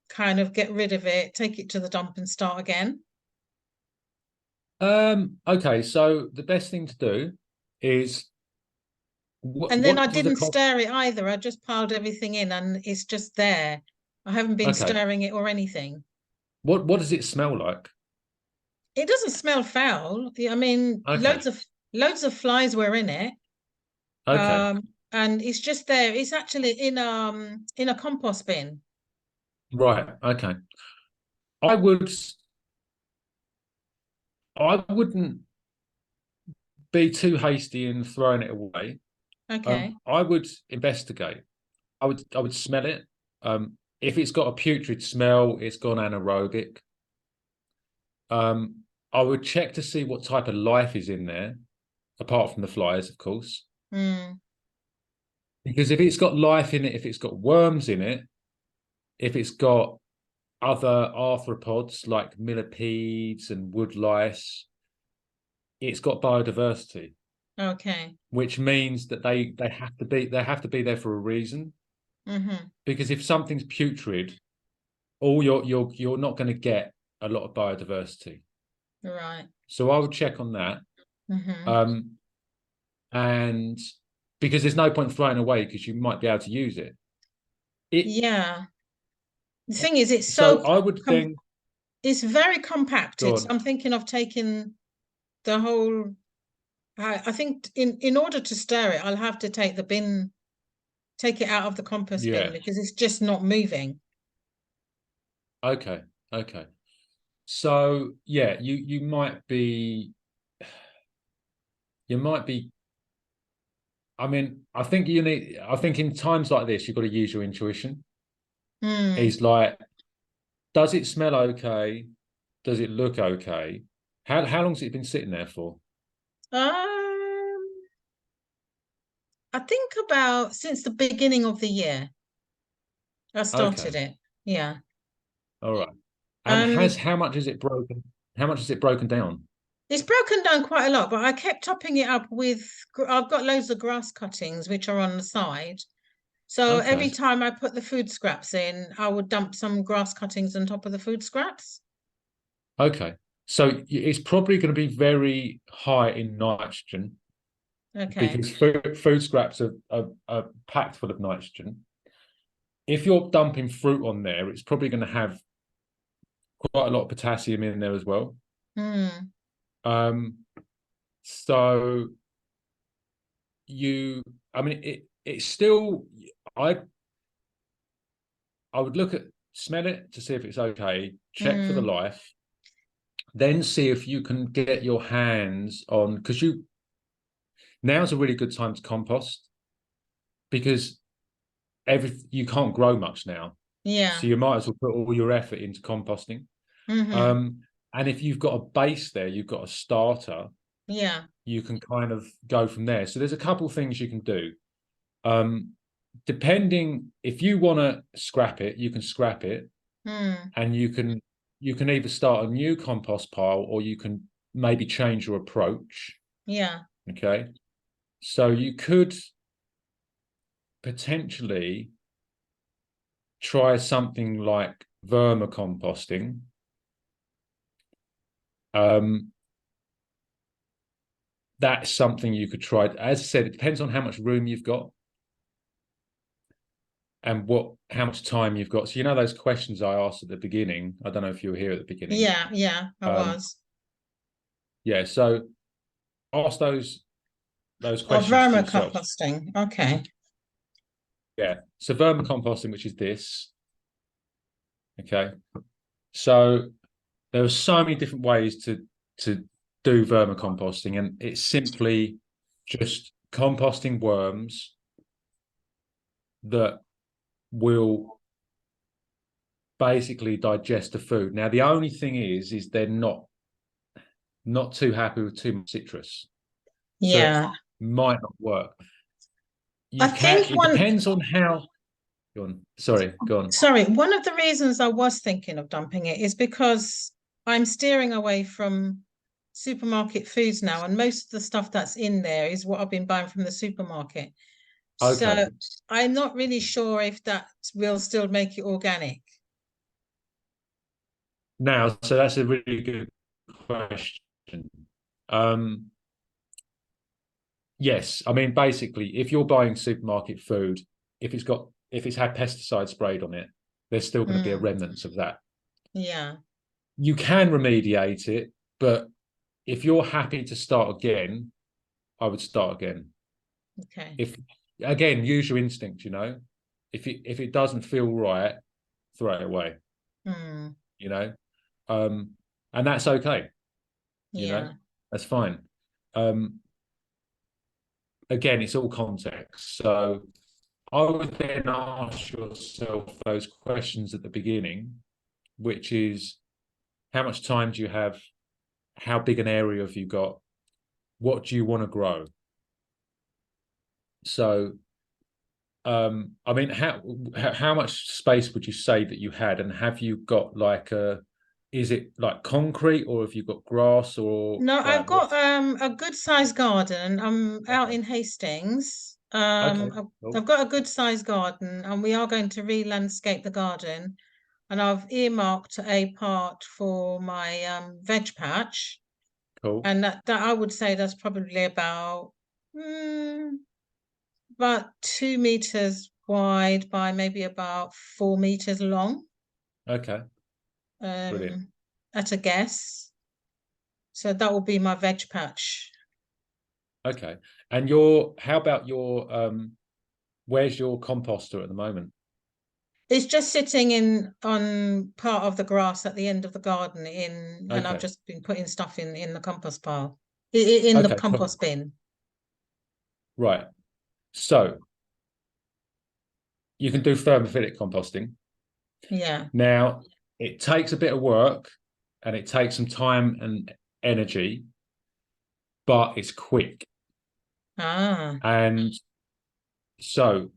kind of get rid of it, take it to the dump and start again. Okay, so the best thing to do is and then I didn't stir it either. I just piled everything in and it's just there. I haven't been stirring it or anything. What does it smell like? It doesn't smell foul. I mean, loads of flies were in it. And it's just there. It's actually in a compost bin. Right. Okay. I wouldn't be too hasty in throwing it away. Okay. I would investigate. I would smell it. If it's got a putrid smell, it's gone anaerobic. I would check to see what type of life is in there, apart from the flies, of course. Because if it's got life in it, if it's got worms in it, if it's got other arthropods like millipedes and wood lice, it's got biodiversity. Okay. Which means that they have to be there for a reason. Because if something's putrid, you're not going to get a lot of biodiversity. Right. So I would check on that. And because there's no point throwing away because you might be able to use it. Yeah. The thing is, it's So I would then. It's very compacted. Go So on. I'm thinking of taking the whole. I think in order to stir it, I'll have to take it out of the compost bin Yeah. because it's just not moving. Okay. Okay. So yeah, you might be. I mean, I think in times like this, you've got to use your intuition. It's like, does it smell okay? Does it look okay? How long has it been sitting there for? I think about since the beginning of the year, I started Okay. it. Yeah. All right. And And how much is it broken? How much is it broken down? it's broken down quite a lot, but I kept topping it up with, I've got loads of grass cuttings, which are on the side. So every Okay. time I put the food scraps in, I would dump some grass cuttings on top of the food scraps. Okay. So it's probably going to be very high in nitrogen Okay. because food scraps are packed full of nitrogen. If you're dumping fruit on there, it's probably going to have quite a lot of potassium in there as well. So I mean, it's still, I would smell it to see if it's okay, check for the life, then see if you can get your hands on, because now's a really good time to compost because you can't grow much now. Yeah. So you might as well put all your effort into composting. And if you've got a base there, you've got a starter, Yeah. you can kind of go from there. So there's a couple of things you can do. Depending, if you want to scrap it, you can scrap it, and you can either start a new compost pile or you can maybe change your approach. Yeah. Okay. So you could potentially try something like vermicomposting. That's something you could try. As I said, it depends on how much room you've got and how much time you've got. So you know those questions I asked at the beginning. I don't know if you were here at the beginning. Yeah. Yeah. I was. Yeah. So ask those Oh, questions to yourself. vermicomposting. Okay. Yeah. So vermicomposting, which is this. Okay. So there are so many different ways to do vermicomposting, and it's simply just composting worms that will basically digest the food. Now, the only thing is they're not too happy with too much citrus. So Yeah. it might not work. I think It depends on how. Go on. Sorry, go on. Sorry, one of the reasons I was thinking of dumping it is because I'm steering away from supermarket foods now, and most of the stuff that's in there is what I've been buying from the supermarket. Okay. So I'm not really sure if that will still make it organic. Now, so that's a really good question. Yes, I mean, basically, if you're buying supermarket food, if it's had pesticide sprayed on it, there's still going to be a remnants of that. Yeah. You can remediate it, but if you're happy to start again, I would start again. Okay. If again, use your instinct, if it doesn't feel right, throw it away. And that's okay. Yeah. That's fine. Again, it's all context. So I would then ask yourself those questions at the beginning, which is, how much time do you have? How big an area have you got? What do you want to grow? So, I mean, how much space would you say that you had, and have you got like is it like concrete, or have you got grass, or No, I've like got what's a good sized garden. I'm out okay? in Hastings. Okay, cool, I've got a good sized garden, and we are going to re-landscape the garden. And I've earmarked a part for my veg patch, cool. and that I would say that's probably about 2 meters wide by maybe about 4 meters long. Okay, brilliant. Um, at a guess. So that will be my veg patch. Okay, and how about your where's your composter at the moment? It's just sitting in on part of the grass at the end of the garden and I've Okay, just been putting stuff in the compost pile, in the okay, cool. compost bin. Right. So you can do thermophilic composting. Yeah. Now, it takes a bit of work and it takes some time and energy, but it's quick. Ah. And so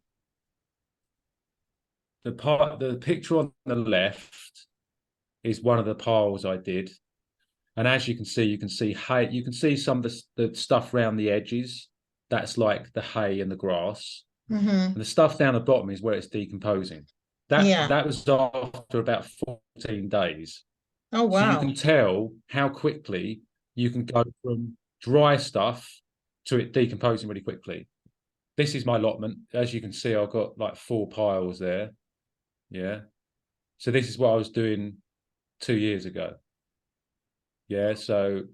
the picture on the left is one of the piles I did. And as you can see hay, you can see some of the stuff around the edges. That's like the hay and the grass. Mm-hmm. And the stuff down the bottom is where it's decomposing. Yeah. That was after about 14 days. Oh So you wow. can tell how quickly you can go from dry stuff to it decomposing really quickly. This is my allotment. As you can see, I've got like 4 piles there. Yeah. So this is what I was doing 2 years ago. Yeah. So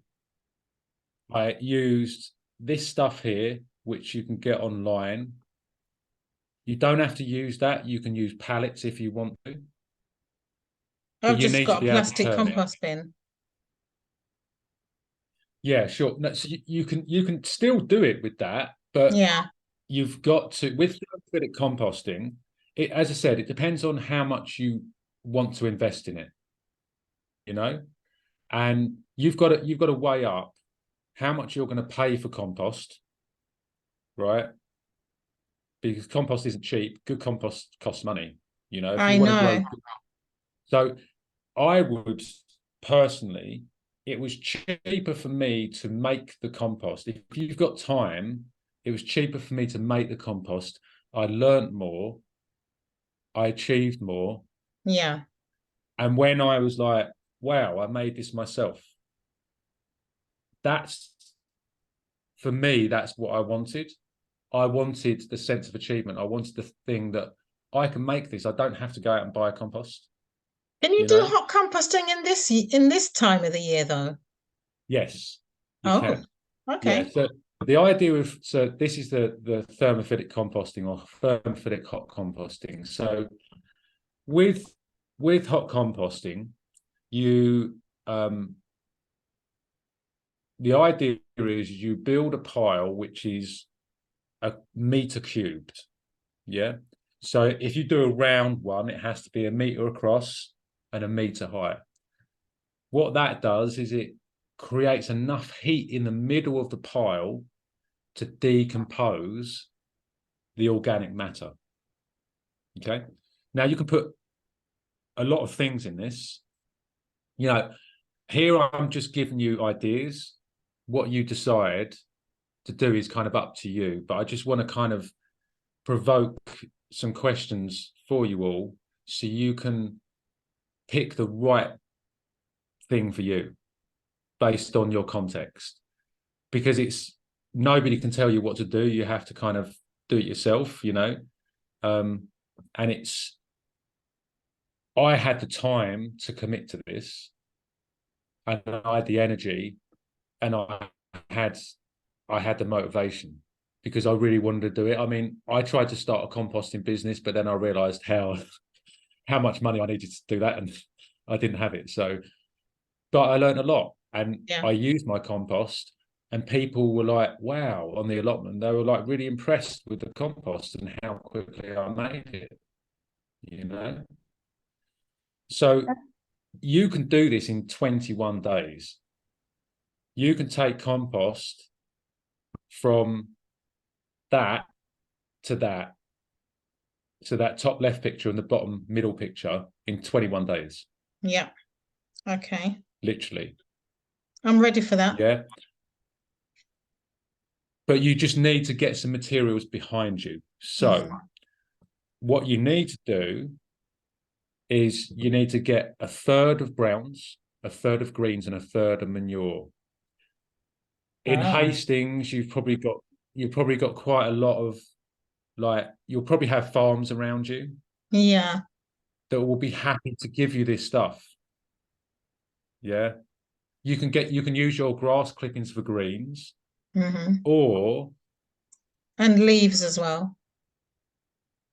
I used this stuff here, which you can get online. You don't have to use that. You can use pallets if you want to, but I've you just need to got a be able to plastic turn it. compost bin. Yeah, sure. No, so you can still do it with that, but Yeah. you've got to with therapeutic composting. It, as I said, it depends on how much you want to invest in it, you know, and you've got to weigh up how much you're going to pay for compost, right? Because compost isn't cheap. Good compost costs money, you know. If I you want to grow, know. so I would personally, it was cheaper for me to make the compost. If you've got time, it was cheaper for me to make the compost. I learned more, I achieved more. Yeah. And when I was like, wow, I made this myself, that's for me, that's what I wanted. I wanted the sense of achievement. I wanted the thing that I can make this. I don't have to go out and buy a compost, Can you you do know? hot composting in this time of the year though? Yes, you Oh, can. Yeah. okay. So the idea of this is the thermophilic composting or thermophilic hot composting. So with hot composting, you the idea is you build a pile which is a meter cubed. Yeah. So if you do a round one, it has to be a meter across and a meter high. What that does is it creates enough heat in the middle of the pile to decompose the organic matter. Okay. Now you can put a lot of things in this. You know, here I'm just giving you ideas. What you decide to do is kind of up to you. But I just want to kind of provoke some questions for you all so you can pick the right thing for you based on your context. Because it's nobody can tell you what to do. You have to kind of do it yourself, you know. And I had the time to commit to this, and I had the energy, and had I had the motivation because I really wanted to do it. I mean, I tried to start a composting business, but then I realized how much money I needed to do that, and I didn't have it. So, but I learned a lot, and Yeah. I used my compost, and people were like, "Wow!" On the allotment, they were like really impressed with the compost and how quickly I made it. You know, so you can do this in 21 days. You can take compost from that to that top left picture and the bottom middle picture in 21 days. Yeah. Okay. Literally. I'm ready for that. Yeah. But you just need to get some materials behind you. So what you need to do is you need to get a third of browns, a third of greens, and a third of manure. In Hastings, you've probably got quite a lot of, like, you'll probably have farms around you. Yeah. That will be happy to give you this stuff. Yeah. You can use your grass clippings for greens, or and leaves as well.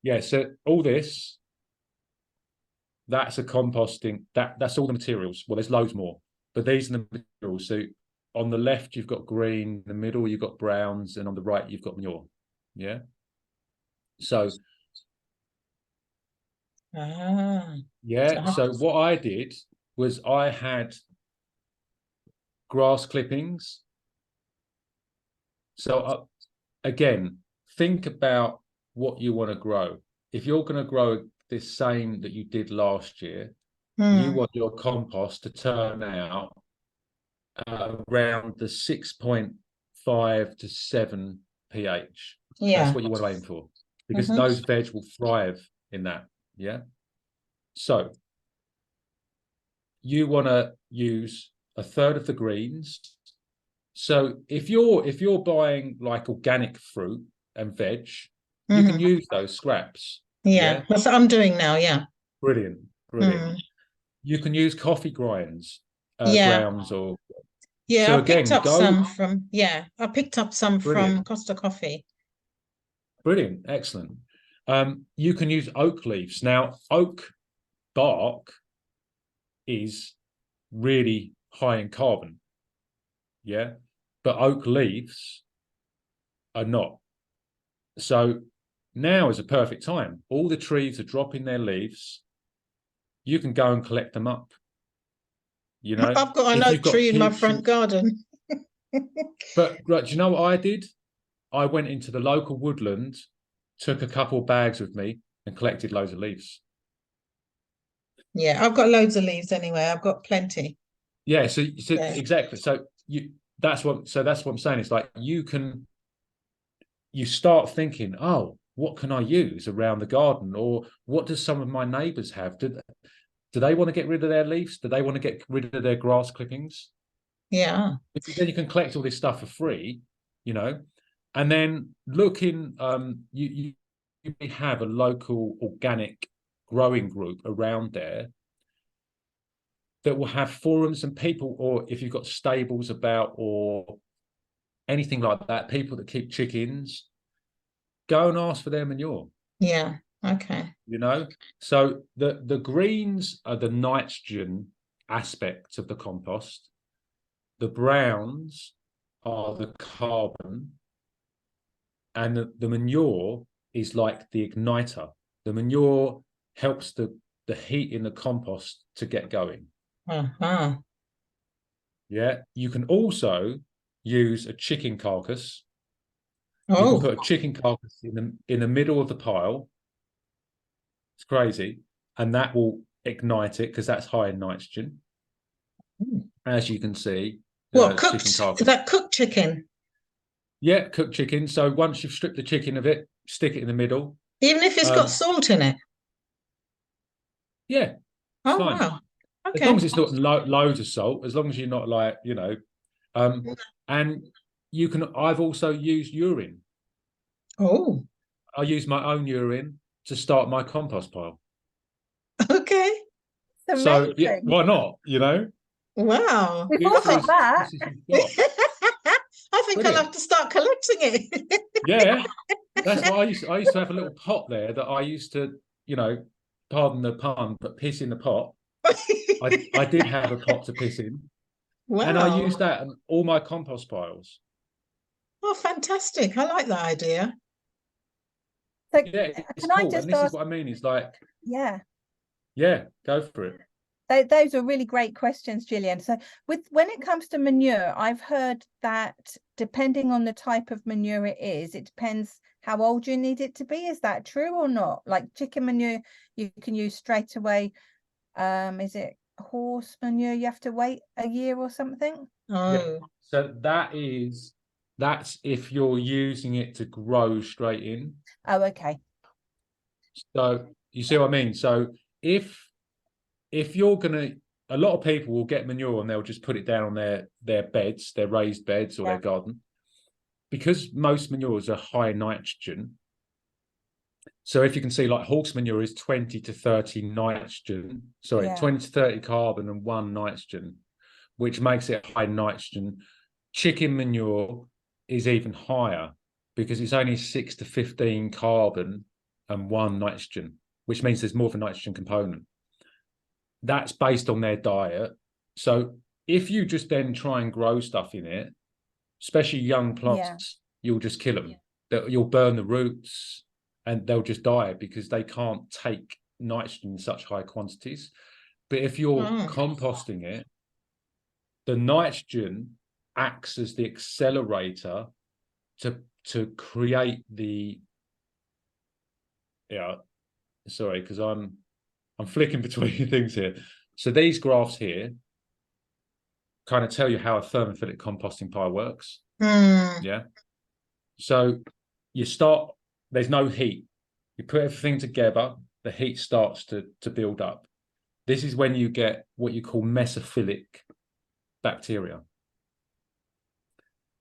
Yeah, so all this, that's a composting, that's all the materials. Well, there's loads more, but these are the materials. So on the left, you've got green, in the middle, you've got browns, and on the right, you've got manure. Yeah. So yeah, so what I did was I had grass clippings. So again, think about what you want to grow. If you're going to grow the same that you did last year, you want your compost to turn out around the 6.5 to 7 pH. Yeah. That's what you want to aim for, because those veg will thrive in that. Yeah. So you want to use a third of the greens. So if you're buying like organic fruit and veg, you can use those scraps. Yeah, that's what I'm doing now. Yeah. Brilliant. You can use coffee grounds, or I picked up some from I picked up some from Costa Coffee. Brilliant, excellent. You can use oak leaves. Now, oak bark is really high in carbon. Yeah, but oak leaves are not. So now is a perfect time. All the trees are dropping their leaves. You can go and collect them up. You know, I've got an oak tree in my front garden. But right, do you know what I did? I went into the local woodland, took a couple of bags with me, and collected loads of leaves. Yeah, I've got loads of leaves anyway. I've got plenty. Yeah, so exactly. So that's what I'm saying. It's like you start thinking, oh, what can I use around the garden, or what does some of my neighbours have? Do they want to get rid of their leaves? Do they want to get rid of their grass clippings? Yeah. Because then you can collect all this stuff for free, you know, and then you may have a local organic growing group around there that will have forums and people, or if you've got stables about or anything like that, people that keep chickens, go and ask for their manure. Yeah. Okay. You know, so the greens are the nitrogen aspect of the compost. The browns are the carbon, and the manure is like the igniter. The manure helps the heat in the compost to get going. Yeah, you can also use a chicken carcass. You can put a chicken carcass in the middle of the pile. It's crazy, and that will ignite it because that's high in nitrogen. As you can see, what cooked? Is that cooked chicken? Yeah, cooked chicken. So once you've stripped the chicken of it, stick it in the middle. Even if it's got salt in it? Yeah. Oh, fine. Wow. Okay. As long as it's not loads of salt, as long as you're not like, you know, and you can, I've also used urine. Oh. I use my own urine to start my compost pile. Okay. So yeah, why not, you know? Wow. Before that. I think I'll have to start collecting it. Yeah. That's what I used to have a little pot there that I used to, you know, pardon the pun, but piss in the pot. I did have a pot to piss in. Wow. And I used that in all my compost piles. Oh, fantastic. I like that idea. So yeah, it's cool. And this is what I mean. It's like, yeah, go for it. Those are really great questions, Gillian. So when it comes to manure, I've heard that depending on the type of manure it is, it depends how old you need it to be. Is that true or not? Like chicken manure, you can use straight away. Is it horse manure? You have to wait a year or something? Oh. So that's if you're using it to grow straight in. Oh, okay. So you see what I mean? So if you're gonna, a lot of people will get manure and they'll just put it down on their beds, their raised beds or their garden, because most manures are high nitrogen. So if you can see, like horse manure is 20 to 30 nitrogen, 20 to 30 carbon and 1 nitrogen, which makes it high nitrogen. Chicken manure is even higher because it's only 6 to 15 carbon and 1 nitrogen, which means there's more of a nitrogen component. That's based on their diet. So if you just then try and grow stuff in it, especially young plants, you'll just kill them. You'll burn the roots and they'll just die because they can't take nitrogen in such high quantities. But if you're composting it, the nitrogen acts as the accelerator to create the sorry, because I'm flicking between things here. So these graphs here kind of tell you how a thermophilic composting pile works. Yeah. So you start, there's no heat. You put everything together, the heat starts to build up. This is when you get what you call mesophilic bacteria.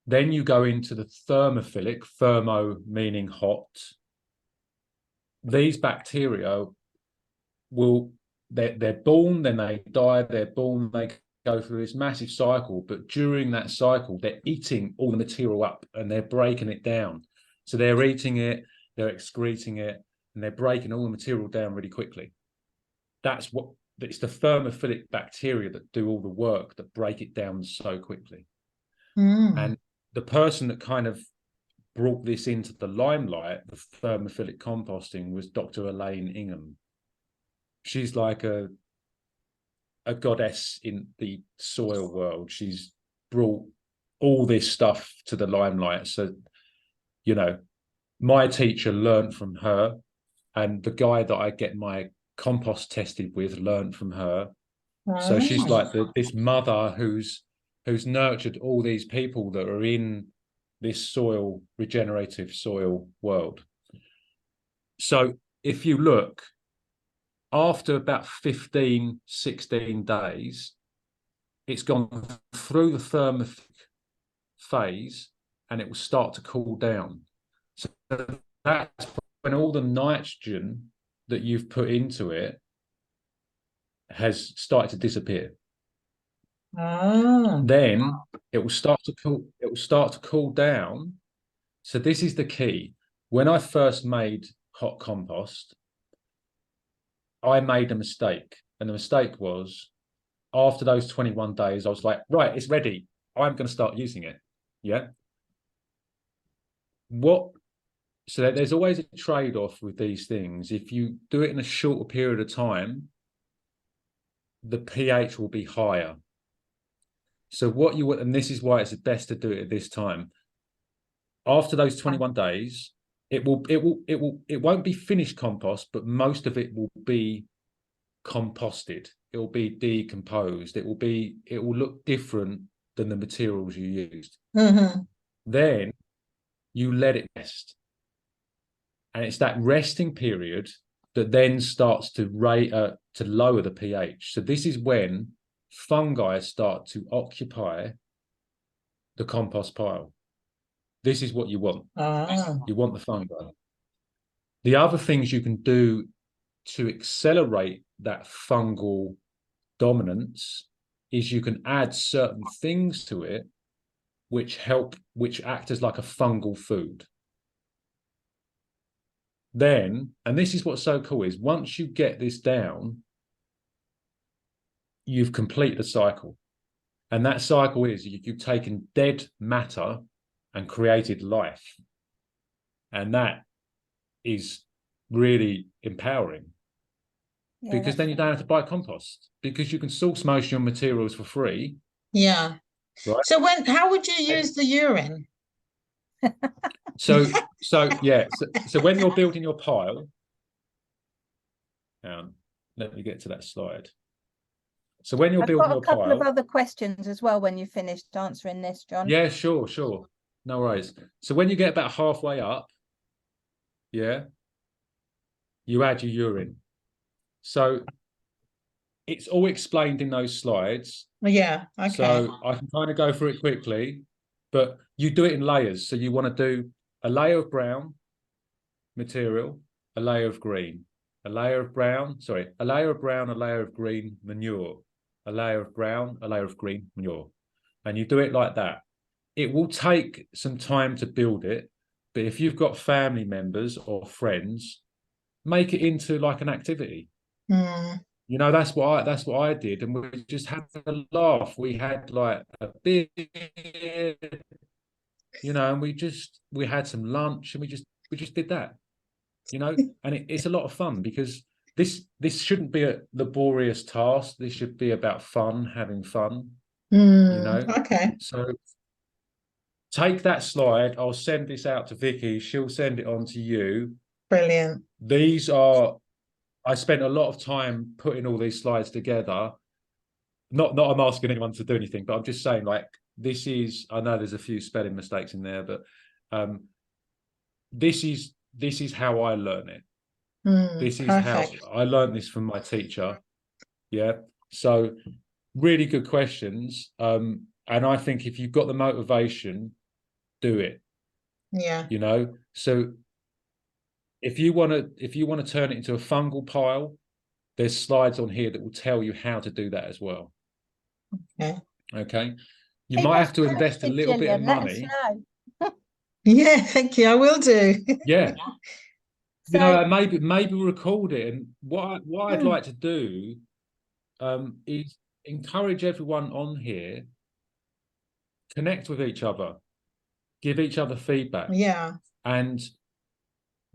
Then you go into the thermophilic, thermo meaning hot. These bacteria they're born, then they die, they're born, they go through this massive cycle, but during that cycle, they're eating all the material up and they're breaking it down. So they're eating it, they're excreting it, and they're breaking all the material down really quickly. It's the thermophilic bacteria that do all the work, that break it down so quickly. And the person that kind of brought this into the limelight, the thermophilic composting, was Dr. Elaine Ingham. She's like a goddess in the soil world. She's brought all this stuff to the limelight. So, my teacher learned from her, and the guy that I get my compost tested with learned from her. So she's like this mother who's nurtured all these people that are in this regenerative soil world. So if you look, after about 15, 16 days, it's gone through the thermophilic phase and it will start to cool down. So that's when all the nitrogen that you've put into it has started to disappear. Then it will start to cool down. So this is the key. When I first made hot compost, I made a mistake. And the mistake was, after those 21 days, I was like, right, it's ready. I'm going to start using it. Yeah. So there's always a trade-off with these things. If you do it in a shorter period of time, the pH will be higher. So what you want, and this is why it's best to do it at this time. After those 21 days, it won't be finished compost, but most of it will be composted. It will be decomposed. It will look different than the materials you used. Then you let it rest. And it's that resting period that then starts to lower the pH. So this is when fungi start to occupy the compost pile. This is what you want. You want the fungi. The other things you can do to accelerate that fungal dominance is you can add certain things to it which act as like a fungal food. Then, and this is what's so cool, is once you get this down, you've completed the cycle. And that cycle is you've taken dead matter and created life. And that is really empowering. Because then you don't have to buy compost, because you can source most of your materials for free. Yeah. Right? So how would you use the urine? So yeah. So when you're building your pile, let me get to that slide. So when you're I've building got a your couple of pile, other questions as well when you finished answering this, John. yeah, sure, no worries. So when you get about halfway up, yeah, you add your urine. So it's all explained in those slides. Yeah, okay. So I can kind of go through it quickly, but you do it in layers. So you want to do a layer of brown material, a layer of green, a layer of brown, a layer of brown, a layer of green manure, a layer of brown, a layer of green manure. And you do it like that. It will take some time to build it, but if you've got family members or friends, make it into like an activity. You know, that's what I did, and we just had a laugh. We had like a beer, you know, and we had some lunch, and we just did that, you know, and it's a lot of fun because this shouldn't be a laborious task. This should be about fun, having fun, you know. Okay. So take that slide. I'll send this out to Vicky. She'll send it on to you. Brilliant. These are. I spent a lot of time putting all these slides together. Not I'm asking anyone to do anything, but I'm just saying, like, this is, I know there's a few spelling mistakes in there, but this is how I learn it. This is perfect. how I learned this from my teacher. Yeah. So really good questions. And I think if you've got the motivation, do it. Yeah. You know, so if you want to turn it into a fungal pile, there's slides on here that will tell you how to do that as well. Okay. You might have to invest a little bit of money. Let us know. Yeah, thank you. I will do. Yeah. So, You know, maybe record it. And what I'd like to do is encourage everyone on here, connect with each other, give each other feedback. Yeah. And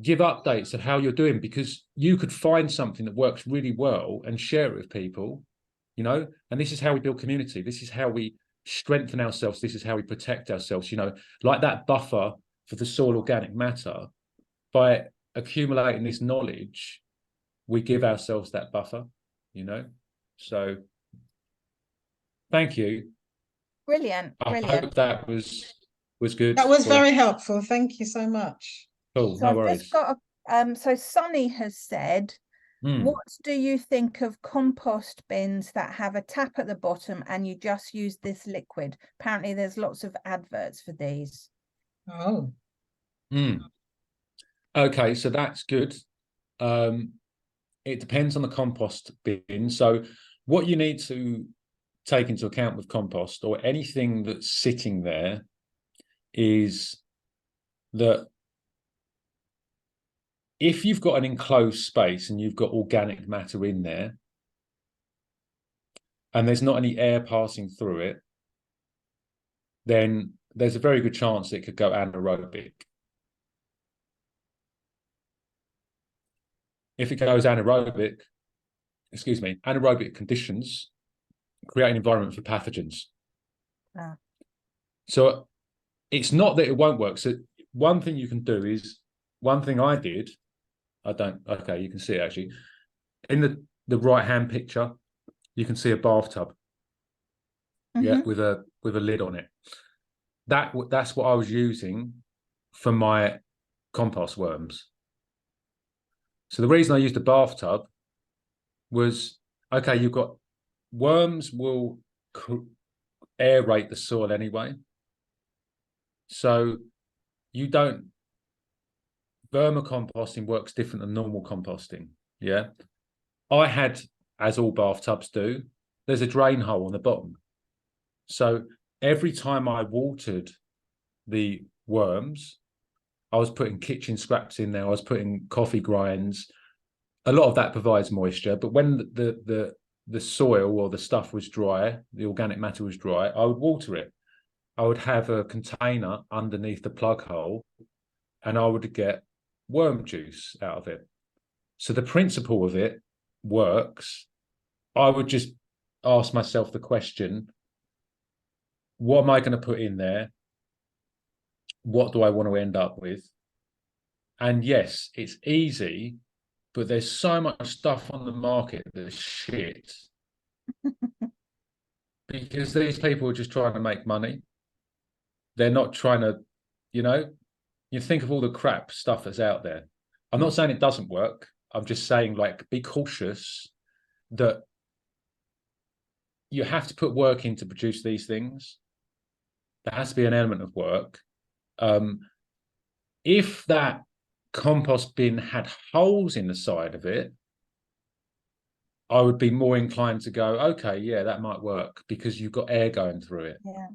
give updates of how you're doing, because you could find something that works really well and share it with people, you know. And this is how we build community. This is how we strengthen ourselves. This is how we protect ourselves, you know, like that buffer for the soil organic matter. By accumulating this knowledge, we give ourselves that buffer, you know. So thank you. Brilliant. I hope that was good. That was very helpful. Thank you so much. Cool. So No I've worries. just got so Sunny has said, what do you think of compost bins that have a tap at the bottom and you just use this liquid? Apparently there's lots of adverts for these. Oh. Okay, so that's good. It depends on the compost bin. So what you need to take into account with compost or anything that's sitting there is that if you've got an enclosed space and you've got organic matter in there and there's not any air passing through it, then there's a very good chance it could go anaerobic. If it goes anaerobic conditions create an environment for pathogens. So it's not that it won't work. So one thing you can do is, one thing I did, okay, you can see it actually. In the right-hand picture, you can see a bathtub. Yeah, with a lid on it. That's what I was using for my compost worms. So the reason I used a bathtub was, okay, you've got worms will aerate the soil anyway. So vermicomposting works different than normal composting. Yeah. I had, as all bathtubs do, there's a drain hole on the bottom. So every time I watered the worms, I was putting kitchen scraps in there. I was putting coffee grinds. A lot of that provides moisture, but when the soil or the stuff was dry, the organic matter was dry, I would water it. I would have a container underneath the plug hole and I would get worm juice out of it. So the principle of it works. I would just ask myself the question, what am I going to put in there? what do I want to end up with? And yes, it's easy, but there's so much stuff on the market that's shit. Because these people are just trying to make money. They're not trying to, you think of all the crap stuff that's out there. I'm not saying it doesn't work. I'm just saying, like, be cautious that you have to put work in to produce these things. There has to be an element of work. If that compost bin had holes in the side of it, I would be more inclined to go, okay, yeah, that might work because you've got air going through it. Yeah.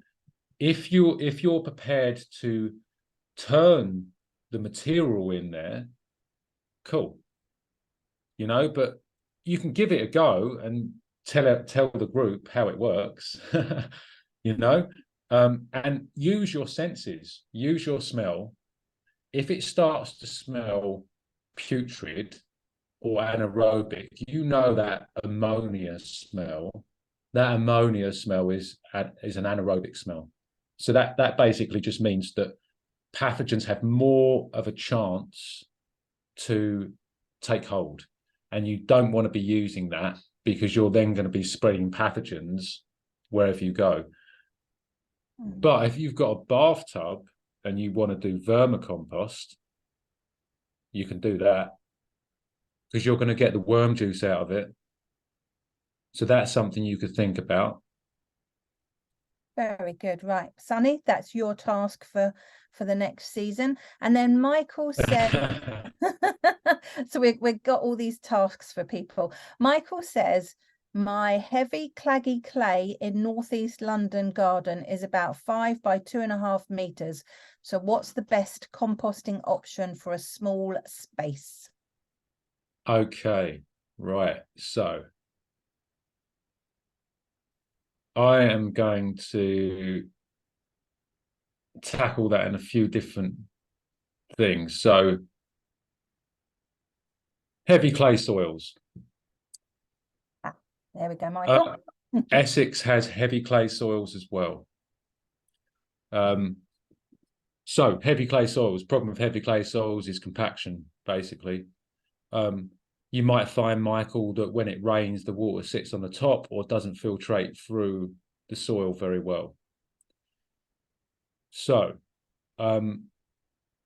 If you're prepared to turn the material in there, cool. But you can give it a go and tell the group how it works, and use your senses, use your smell. If it starts to smell putrid or anaerobic, that ammonia smell. That ammonia smell is an anaerobic smell. So that basically just means that pathogens have more of a chance to take hold. And you don't want to be using that because you're then going to be spreading pathogens wherever you go. But if you've got a bathtub and you want to do vermicompost, you can do that because you're going to get the worm juice out of it. So that's something you could think about. Very good. Right, Sunny, that's your task for the next season. And then Michael said, so we've got all these tasks for people. Michael says, my heavy claggy clay in northeast London garden is about 5 by 2.5 meters. So what's the best composting option for a small space? Okay, right. So I am going to tackle that in a few different things. So heavy clay soils. There we go, Michael. Essex has heavy clay soils as well. So heavy clay soils, problem with heavy clay soils is compaction, basically. You might find, Michael, that when it rains, the water sits on the top or doesn't filtrate through the soil very well. So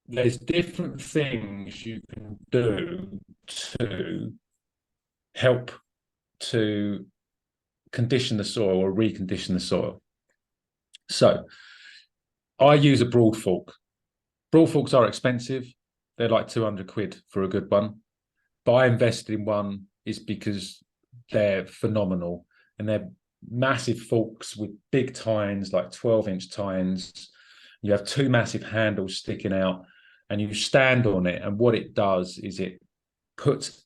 there's different things you can do to help to condition the soil or recondition the soil. So I use a broad fork. Broad forks are expensive. They're like 200 quid for a good one. But I invested in one is because they're phenomenal. And they're massive forks with big tines, like 12-inch tines. You have two massive handles sticking out and you stand on it. And what it does is it puts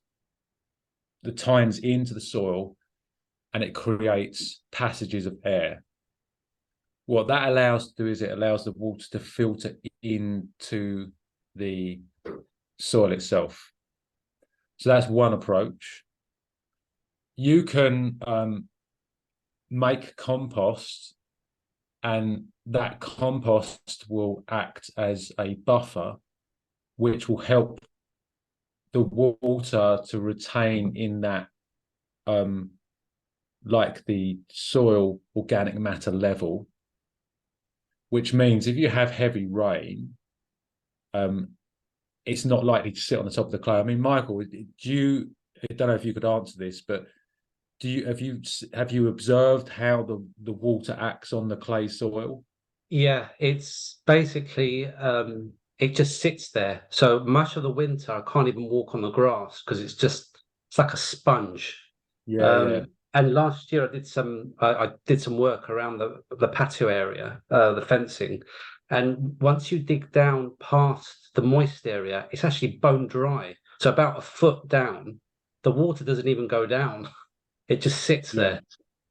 the tines into the soil and it creates passages of air. What that allows to do is it allows the water to filter into the soil itself. So that's one approach. You can make compost, and that compost will act as a buffer, which will help the water to retain in that, like the soil organic matter level, which means if you have heavy rain, it's not likely to sit on the top of the clay. I mean, Michael, I don't know if you could answer this, but have you observed how the water acts on the clay soil? Yeah, it's basically it just sits there. So much of the winter I can't even walk on the grass because it's like a sponge. Yeah. And last year I did some work around the patio area, the fencing. And once you dig down past the moist area, it's actually bone dry. So about a foot down, the water doesn't even go down. It just sits there.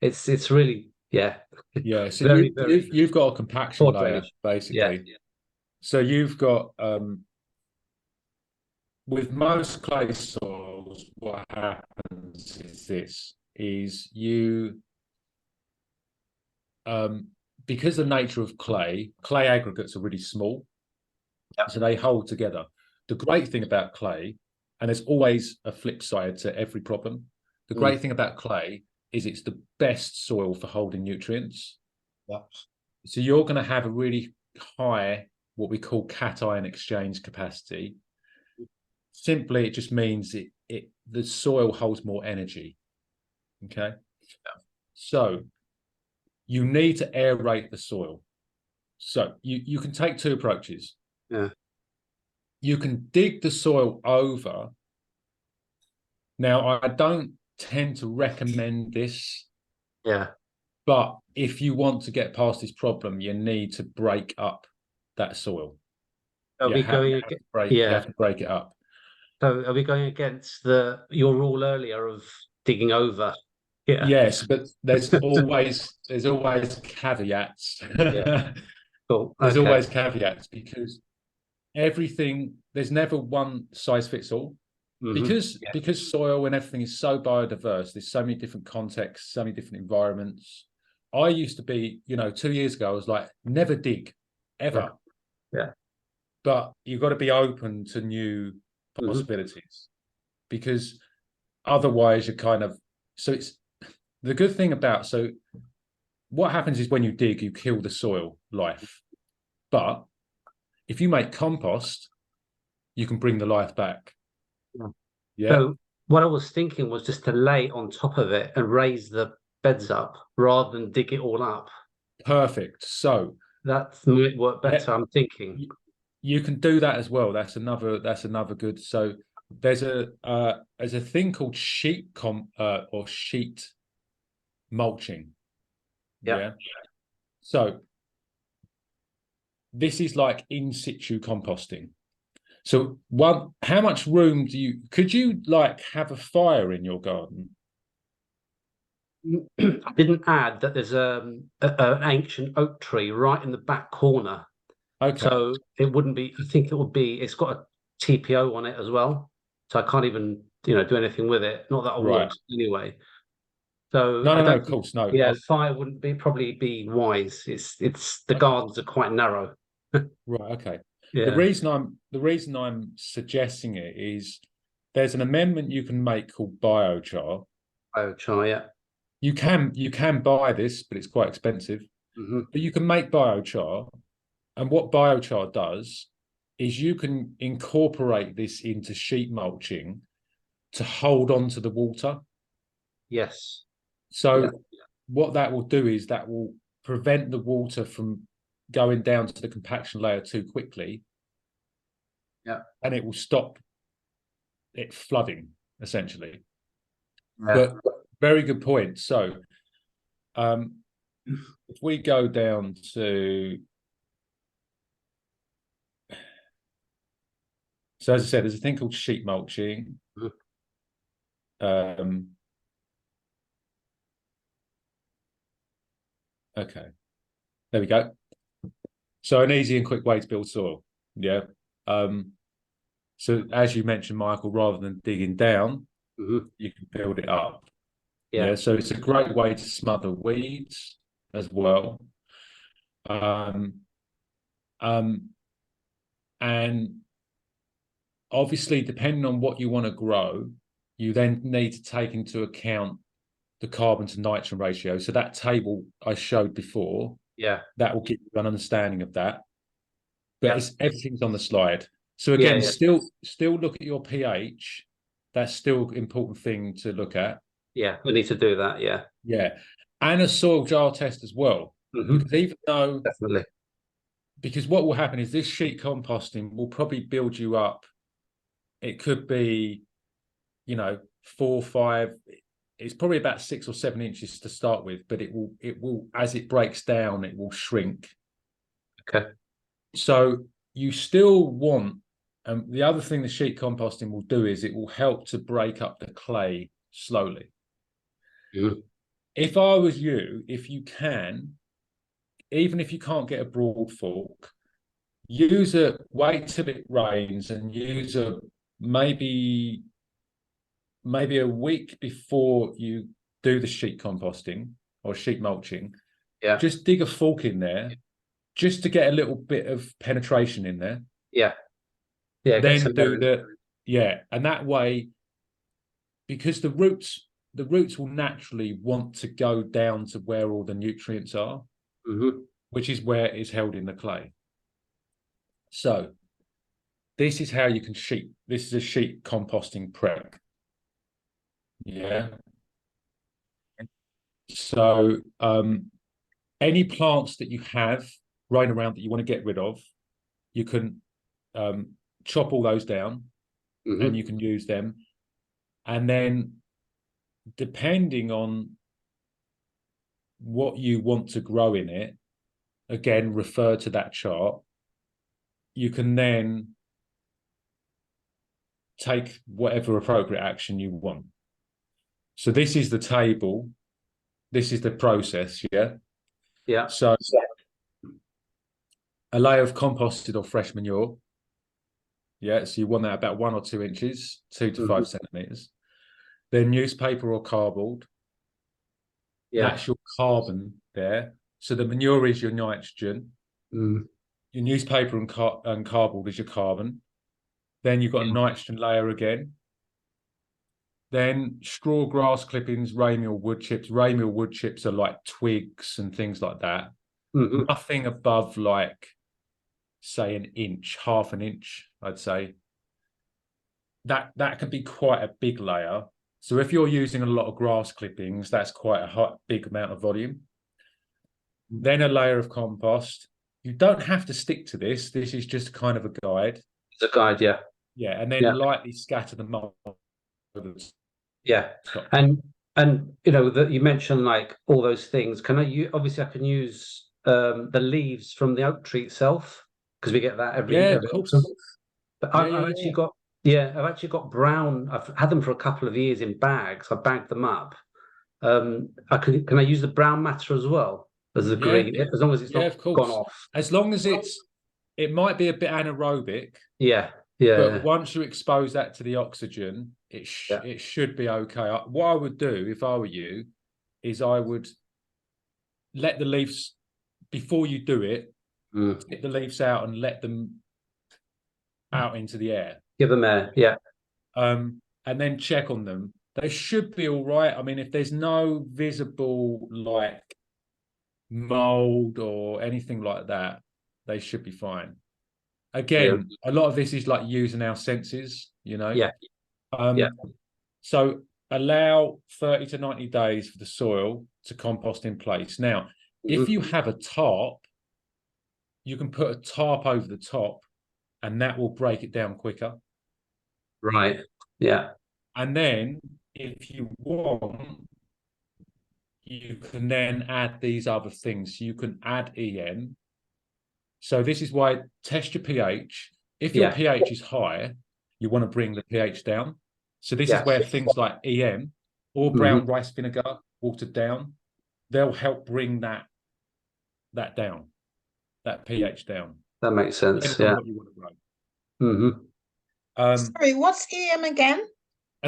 It's really, yeah. Yeah. So very, you've got a compaction poor layer, drainage. basically. Yeah. So you've got with most clay soils, what happens is you because the nature of clay aggregates are really small. Yep. So they hold together. The great thing about clay, and there's always a flip side to every problem. The great thing about clay is it's the best soil for holding nutrients. Yep. So you're going to have a really high, what we call cation exchange capacity. Simply, it just means the soil holds more energy. Okay. So you need to aerate the soil. So you can take two approaches. Yeah. You can dig the soil over. Now, I don't tend to recommend this. Yeah. But if you want to get past this problem, you need to break up that soil. Are we going You have to break it up. So are we going against your rule earlier of digging over? Yeah. Yes, but there's always caveats. Yeah. Cool. There's Okay. always caveats because there's never one size fits all. Because soil and everything is so biodiverse, there's so many different contexts, so many different environments. I used to be, 2 years ago, I was like, never dig, ever. Yeah. But you've got to be open to new possibilities because otherwise you're so it's the good thing about, so what happens is when you dig, you kill the soil life. But if you make compost, you can bring the life back. Yeah. So what I was thinking was just to lay on top of it and raise the beds up rather than dig it all up. Perfect. So that might work better. I'm thinking you can do that as well. That's another good. So there's a thing called sheet mulching. Yeah. So this is like in situ composting. So how much room could you like have a fire in your garden? I didn't add that there's an ancient oak tree right in the back corner. Okay. So it wouldn't be, I think it's got a TPO on it as well. So I can't even, do anything with it. Not that I would anyway. So no, of course, no. Yeah, fire wouldn't probably be wise. It's the gardens are quite narrow. Right. Okay. Yeah. The reason I'm suggesting it is there's an amendment you can make called biochar. Biochar, yeah. You can buy this, but it's quite expensive. But you can make biochar, and what biochar does is you can incorporate this into sheet mulching to hold on to the water. Yes. So what that will do is that will prevent the water from going down to the compaction layer too quickly. Yeah. And it will stop it flooding, essentially. Yeah. But very good point. So if we go down to, so as I said, there's a thing called sheet mulching. Okay, there we go. So an easy and quick way to build soil. Yeah. So as you mentioned, Michael, rather than digging down, you can build it up. Yeah. So it's a great way to smother weeds as well. And obviously, depending on what you want to grow, you then need to take into account the carbon to nitrogen ratio. So that table I showed before, that will give you an understanding of that. But everything's on the slide. So again, still look at your pH. That's still an important thing to look at. Yeah, we need to do that. Yeah. Yeah. And a soil jar test as well. Because even though, definitely, because what will happen is this sheet composting will probably build you up. It could be, 4 or 5. It's probably about 6 or 7 inches to start with, but it will, as it breaks down, it will shrink. Okay. So you still want, the other thing the sheet composting will do is it will help to break up the clay slowly. If I was you, if you can, even if you can't get a broad fork, wait till it rains and use maybe a week before you do the sheet composting or sheet mulching. Just dig a fork in there just to get a little bit of penetration in there. Yeah. Yeah. Get Then some do better. and that way, because the roots will naturally want to go down to where all the nutrients are, which is where it's held in the clay. So this is how you can sheet. This is a sheet composting prep. Yeah. So any plants that you have growing around that you want to get rid of, you can chop all those down and you can use them. And then depending on what you want to grow in it, again, refer to that chart. You can then take whatever appropriate action you want. So this is the table. This is the process, yeah? Yeah. So a layer of composted or fresh manure. Yeah, so you want that about 1 or 2 inches, 2 to 5 centimeters. Then newspaper or cardboard. Yeah. That's your carbon there. So the manure is your nitrogen. Your newspaper and cardboard is your carbon. Then you've got a nitrogen layer again. Then straw, grass clippings, ramial wood chips. Ramial wood chips are like twigs and things like that. Nothing above like, say, an inch, half an inch, I'd say. That can be quite a big layer. So if you're using a lot of grass clippings, that's quite a big amount of volume. Then a layer of compost. You don't have to stick to this. This is just kind of a guide. It's a guide, yeah. Yeah, and then lightly scatter the mold. Yeah, and you know that you mentioned like all those things. Can I obviously I can use the leaves from the oak tree itself because we get that every of course. autumn. But I've actually got brown. I've had them for a couple of years in bags. I bagged them up. Can I use the brown matter as well as the green, as long as it's not of course. gone off? As long as it might be a bit anaerobic. Yeah. But once you expose that to the oxygen, it should be okay. What I would do if I were you is I would let the leaves, before you do it, get the leaves out and let them out into the air. Give them air, yeah. And then check on them. They should be all right. I mean, if there's no visible like mold or anything like that, they should be fine. Again, a lot of this is like using our senses, you know. So allow 30 to 90 days for the soil to compost in place. Now, if you have a tarp, you can put a tarp over the top and that will break it down quicker. Right. Yeah. And then if you want, you can then add these other things. You can add EM. So this is why test your pH. If your pH is high, you want to bring the pH down. So this is where things like EM or brown rice vinegar, watered down, they'll help bring that down, that pH down. That makes sense. Yeah. What you want to grow. Sorry, what's EM again?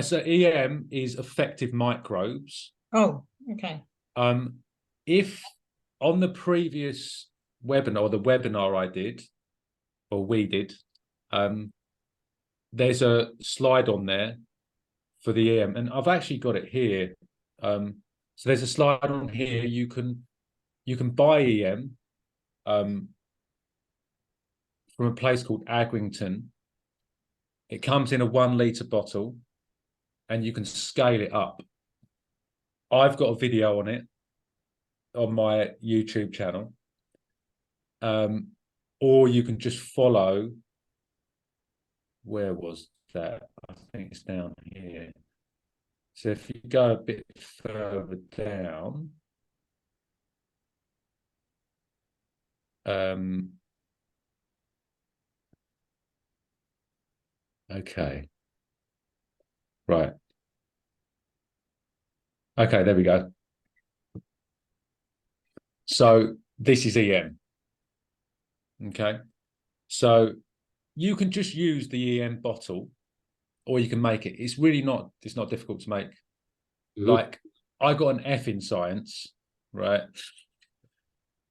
So EM is effective microbes. Oh, okay. If on the previous webinar, or the webinar I did, or we did, there's a slide on there for the EM, and I've actually got it here. So there's a slide on here. You can buy EM from a place called Agwington. It comes in a 1 litre bottle, and you can scale it up. I've got a video on it on my YouTube channel. Or you can just follow, where was that? I think it's down here. So if you go a bit further down, okay. Right. Okay, there we go. So this is EM. Okay. So you can just use the EM bottle, or you can make it. It's not difficult to make. Like, I got an F in science, right?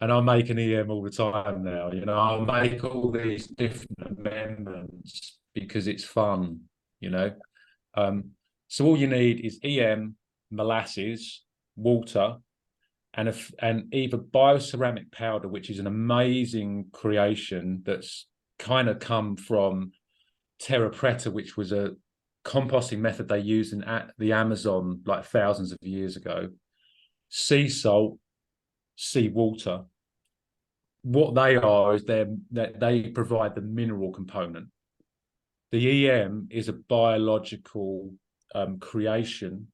and I make an EM all the time now. You know, I make all these different amendments because it's fun. You know, so all you need is EM, molasses, water, and either bioceramic powder, which is an amazing creation that's kind of come from terra preta, which was a composting method they used in the Amazon like thousands of years ago. Sea salt, sea water. What they are is that they provide the mineral component. The EM is a biological creation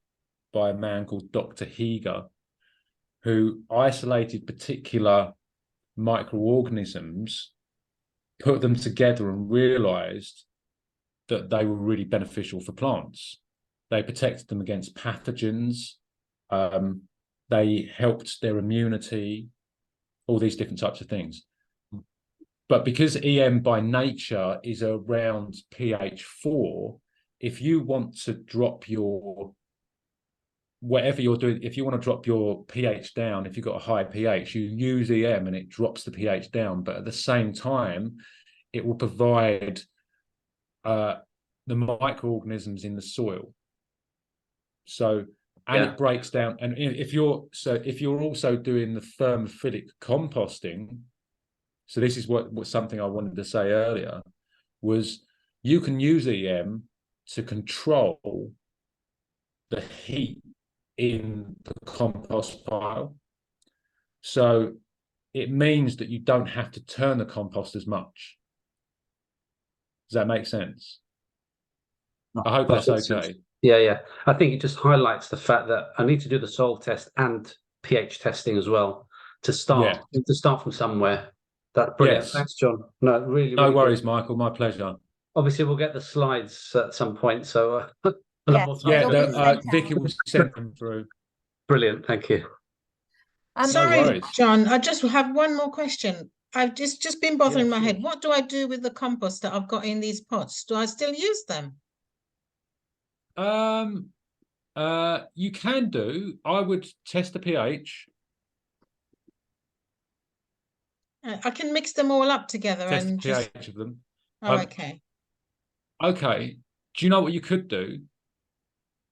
by a man called Dr. Heger, who isolated particular microorganisms, put them together and realized that they were really beneficial for plants. They protected them against pathogens. They helped their immunity, all these different types of things. But because EM by nature is around pH 4, if you want to drop your, whatever you're doing, if you want to drop your pH down, if you've got a high pH, you use EM and it drops the pH down. But at the same time, it will provide the microorganisms in the soil. So, and it breaks down. And if you're also doing the thermophilic composting, so this is what something I wanted to say earlier, was you can use EM to control the heat in the compost pile. So it means that you don't have to turn the compost as much. Does that make sense? I hope that's okay. Yeah. I think it just highlights the fact that I need to do the soil test and pH testing as well to start from somewhere. That's brilliant. Yes. Thanks, John. No, really, no really worries, good. Michael. My pleasure. Obviously, we'll get the slides at some point. So Vicky will send them through. Brilliant. Thank you. Sorry, John, I just have one more question. I've just been bothering my head. What do I do with the compost that I've got in these pots? Do I still use them? You can do. I would test the pH. I can mix them all up together Test and the pH of them. okay. Okay. Do you know what you could do?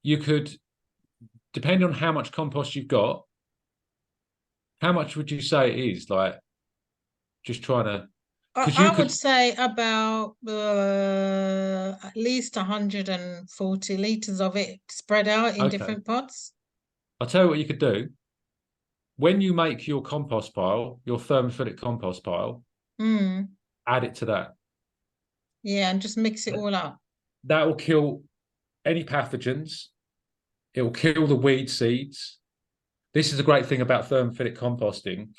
You could, depending on how much compost you've got, how much would you say it is? Like, just trying to. I would say about at least 140 litres of it spread out in different pots. I'll tell you what you could do. When you make your compost pile, your thermophilic compost pile, add it to that. Yeah, and just mix it all up. That will kill any pathogens. It will kill the weed seeds. This is the great thing about thermophilic composting,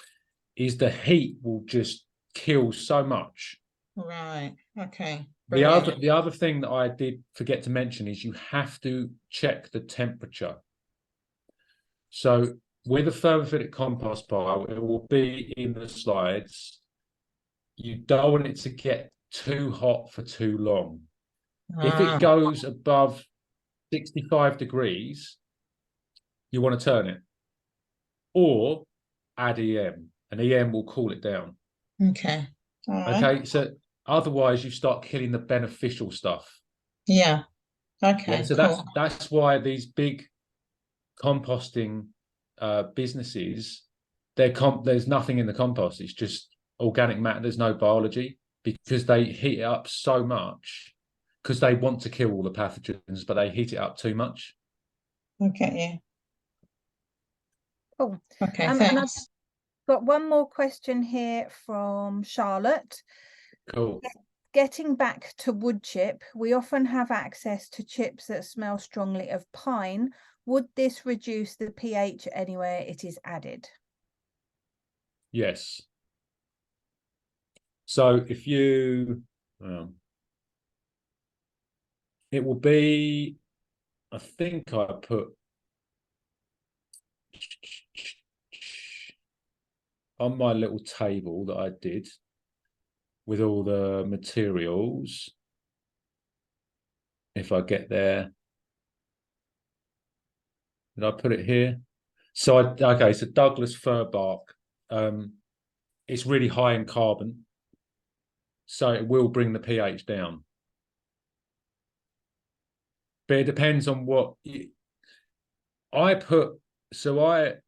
is the heat will just kill so much. Right. Okay. The other thing that I did forget to mention is you have to check the temperature. So with a thermophilic compost pile, it will be in the slides. You don't want it to get too hot for too long. If it goes above 65 degrees, you want to turn it. Or add EM, and EM will cool it down. Okay. Okay, so otherwise you start killing the beneficial stuff. Yeah. Okay. Yeah, so cool. that's why these big composting businesses, there's nothing in the compost. It's just organic matter. There's no biology, because they heat it up so much because they want to kill all the pathogens, but they heat it up too much. Okay. Yeah. Cool. Okay. And Thanks. I've got one more question here from Charlotte. Cool. Getting back to wood chip, we often have access to chips that smell strongly of pine. Would this reduce the pH anywhere it is added? Yes. So if you, it will be, I think I put on my little table that I did with all the materials, if I get there. Did I put it here? So so Douglas fir bark. it's really high in carbon, so it will bring the pH down. But it depends on what I put. So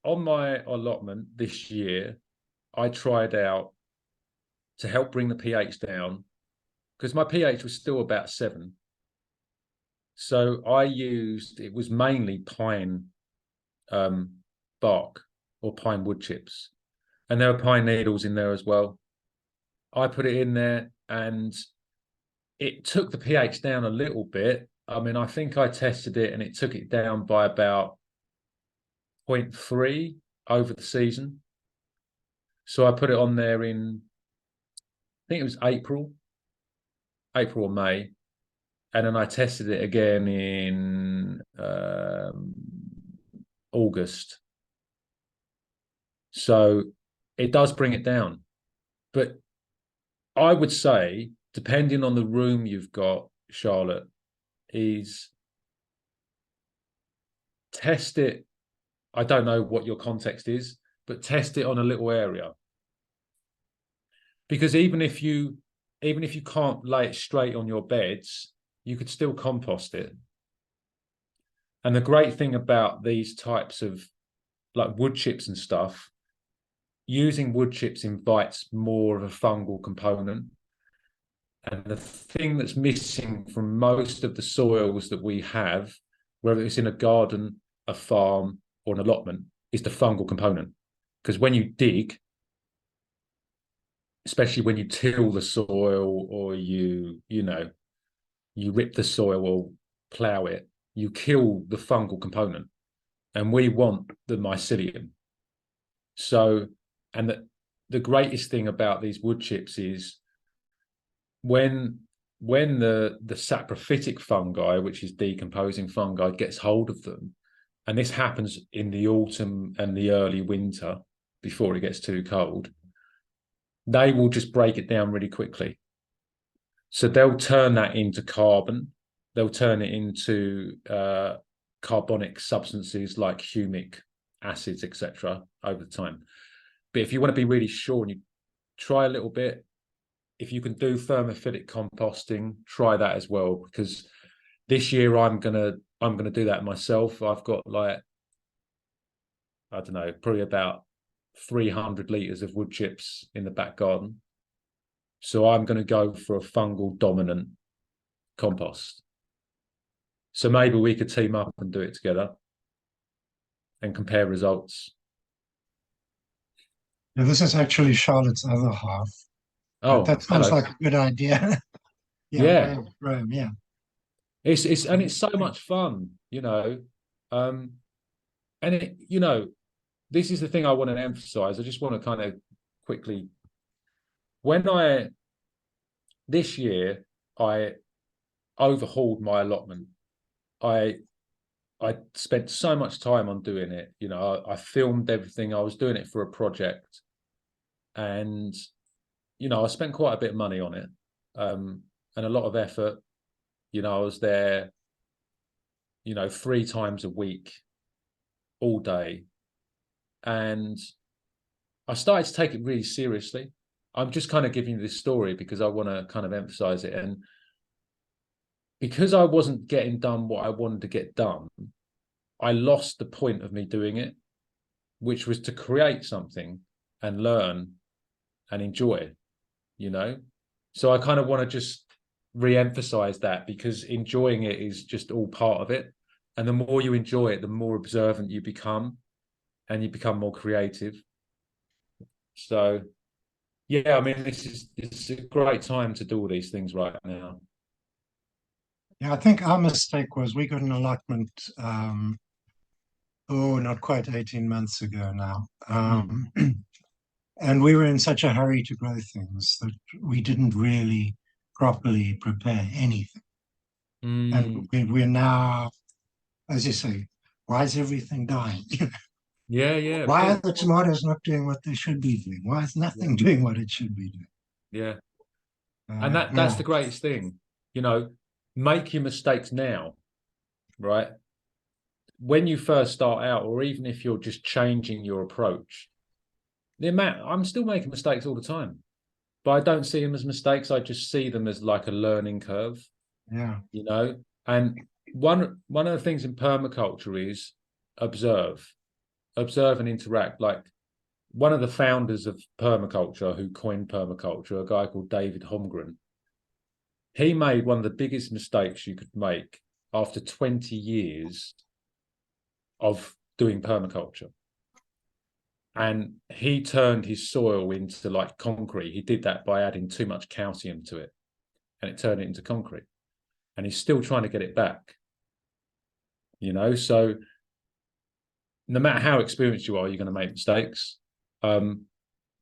on my allotment this year, I tried out to help bring the pH down, because my pH was still about 7. So it was mainly pine bark or pine wood chips, and there were pine needles in there as well. I put it in there and it took the pH down a little bit. I mean, I think I tested it and it took it down by about 0.3 over the season. So I put it on there in, I think it was April or May. And then I tested it again in August. So it does bring it down. But I would say, depending on the room you've got, Charlotte, is test it. I don't know what your context is, but test it on a little area. Because even if you can't lay it straight on your beds, you could still compost it. And the great thing about these types of like wood chips and stuff, using wood chips invites more of a fungal component. And the thing that's missing from most of the soils that we have, whether it's in a garden, a farm, or an allotment, is the fungal component. Because when you dig, especially when you till the soil or you rip the soil or plow it, you kill the fungal component. And we want the mycelium. So, and the greatest thing about these wood chips is when the saprophytic fungi, which is decomposing fungi, gets hold of them, and this happens in the autumn and the early winter before it gets too cold, they will just break it down really quickly. So they'll turn that into carbon. They'll turn it into carbonic substances like humic acids, etc., over time. But if you want to be really sure and you try a little bit, if you can do thermophilic composting, try that as well. Because this year I'm gonna do that myself. I've got like, I don't know, probably about 300 litres of wood chips in the back garden. So I'm going to go for a fungal dominant compost. So maybe we could team up and do it together and compare results. Yeah, this is actually Charlotte's other half. Oh, that sounds hello. like a good idea. Yeah. Rome, yeah. It's so much fun, and this is the thing I want to emphasize. I just want to kind of quickly, this year I overhauled my allotment. I spent so much time on doing it. I filmed everything. I was doing it for a project, and I spent quite a bit of money on it, and a lot of effort. I was there, 3 times a week, all day, and I started to take it really seriously. I'm just kind of giving you this story because I want to kind of emphasize it, and because I wasn't getting done what I wanted to get done, I lost the point of me doing it, which was to create something and learn and enjoy, So I kind of want to just re-emphasize that, because enjoying it is just all part of it. And the more you enjoy it, the more observant you become and you become more creative. So, yeah, I mean, it's a great time to do all these things right now. Yeah, I think our mistake was we got an allotment, not quite 18 months ago now. And we were in such a hurry to grow things that we didn't really properly prepare anything. And we're now, as you say, why is everything dying? Yeah. Why are the tomatoes not doing what they should be doing? Why is nothing doing what it should be doing? Yeah. And that's the greatest thing, make your mistakes now, right? When you first start out, or even if you're just changing your approach, I'm still making mistakes all the time, but I don't see them as mistakes. I just see them as like a learning curve. Yeah. You know, and one of the things in permaculture is observe and interact. Like one of the founders of permaculture, who coined permaculture, a guy called David Holmgren, he made one of the biggest mistakes you could make after 20 years of doing permaculture. And he turned his soil into like concrete. He did that by adding too much calcium to it, and it turned it into concrete. And he's still trying to get it back. You know, so no matter how experienced you are, you're going to make mistakes. But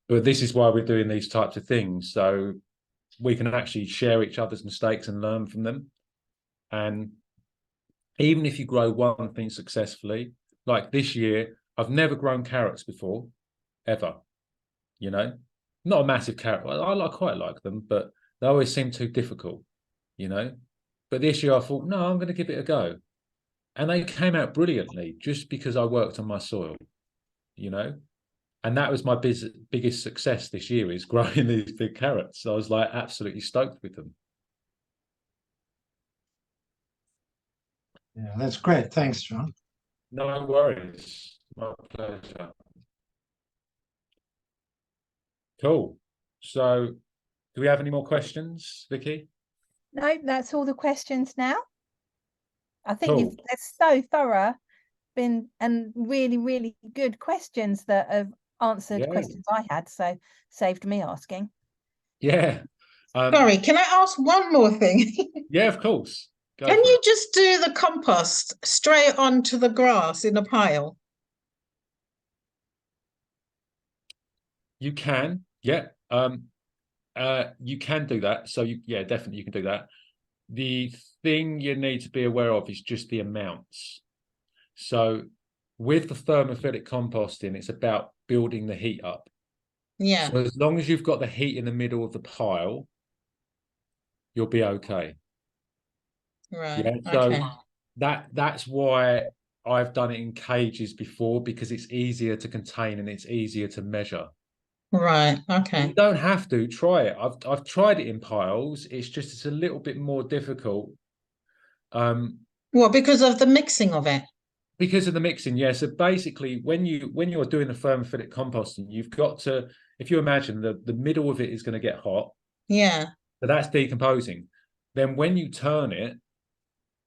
this is why we're doing these types of things, so we can actually share each other's mistakes and learn from them. And even if you grow one thing successfully, like this year, I've never grown carrots before, ever. You know, not a massive carrot. I quite like them, but they always seem too difficult. You know, but this year I thought, no, I'm going to give it a go. And they came out brilliantly just because I worked on my soil, you know. And that was my biggest success this year, is growing these big carrots. I was like absolutely stoked with them. Yeah, that's great. Thanks, John. No worries. My pleasure. Cool. So do we have any more questions, Vicky? No, that's all the questions now. I think Cool. they're so thorough, been and really, really good questions that have answered questions I had, so saved me asking. Yeah. Sorry, can I ask one more thing? Yeah, of course. Go Can for you it. just do the compost straight onto the grass in a pile? You can, yeah. You can do that. So yeah, definitely you can do that. The thing you need to be aware of is just the amounts. So with the thermophilic composting, it's about building the heat up. Yeah. So as long as you've got the heat in the middle of the pile, you'll be okay. Right. Yeah. So Okay. that's why I've done it in cages before, because it's easier to contain and it's easier to measure. Right. You Okay. don't have to try it. I've tried it in piles. It's a little bit more difficult. Well, because of the mixing of it. Because of the mixing, yeah. So basically, when you're doing the thermophilic composting, you've got to, if you imagine the middle of it is going to get hot, Yeah. so that's decomposing. Then when you turn it,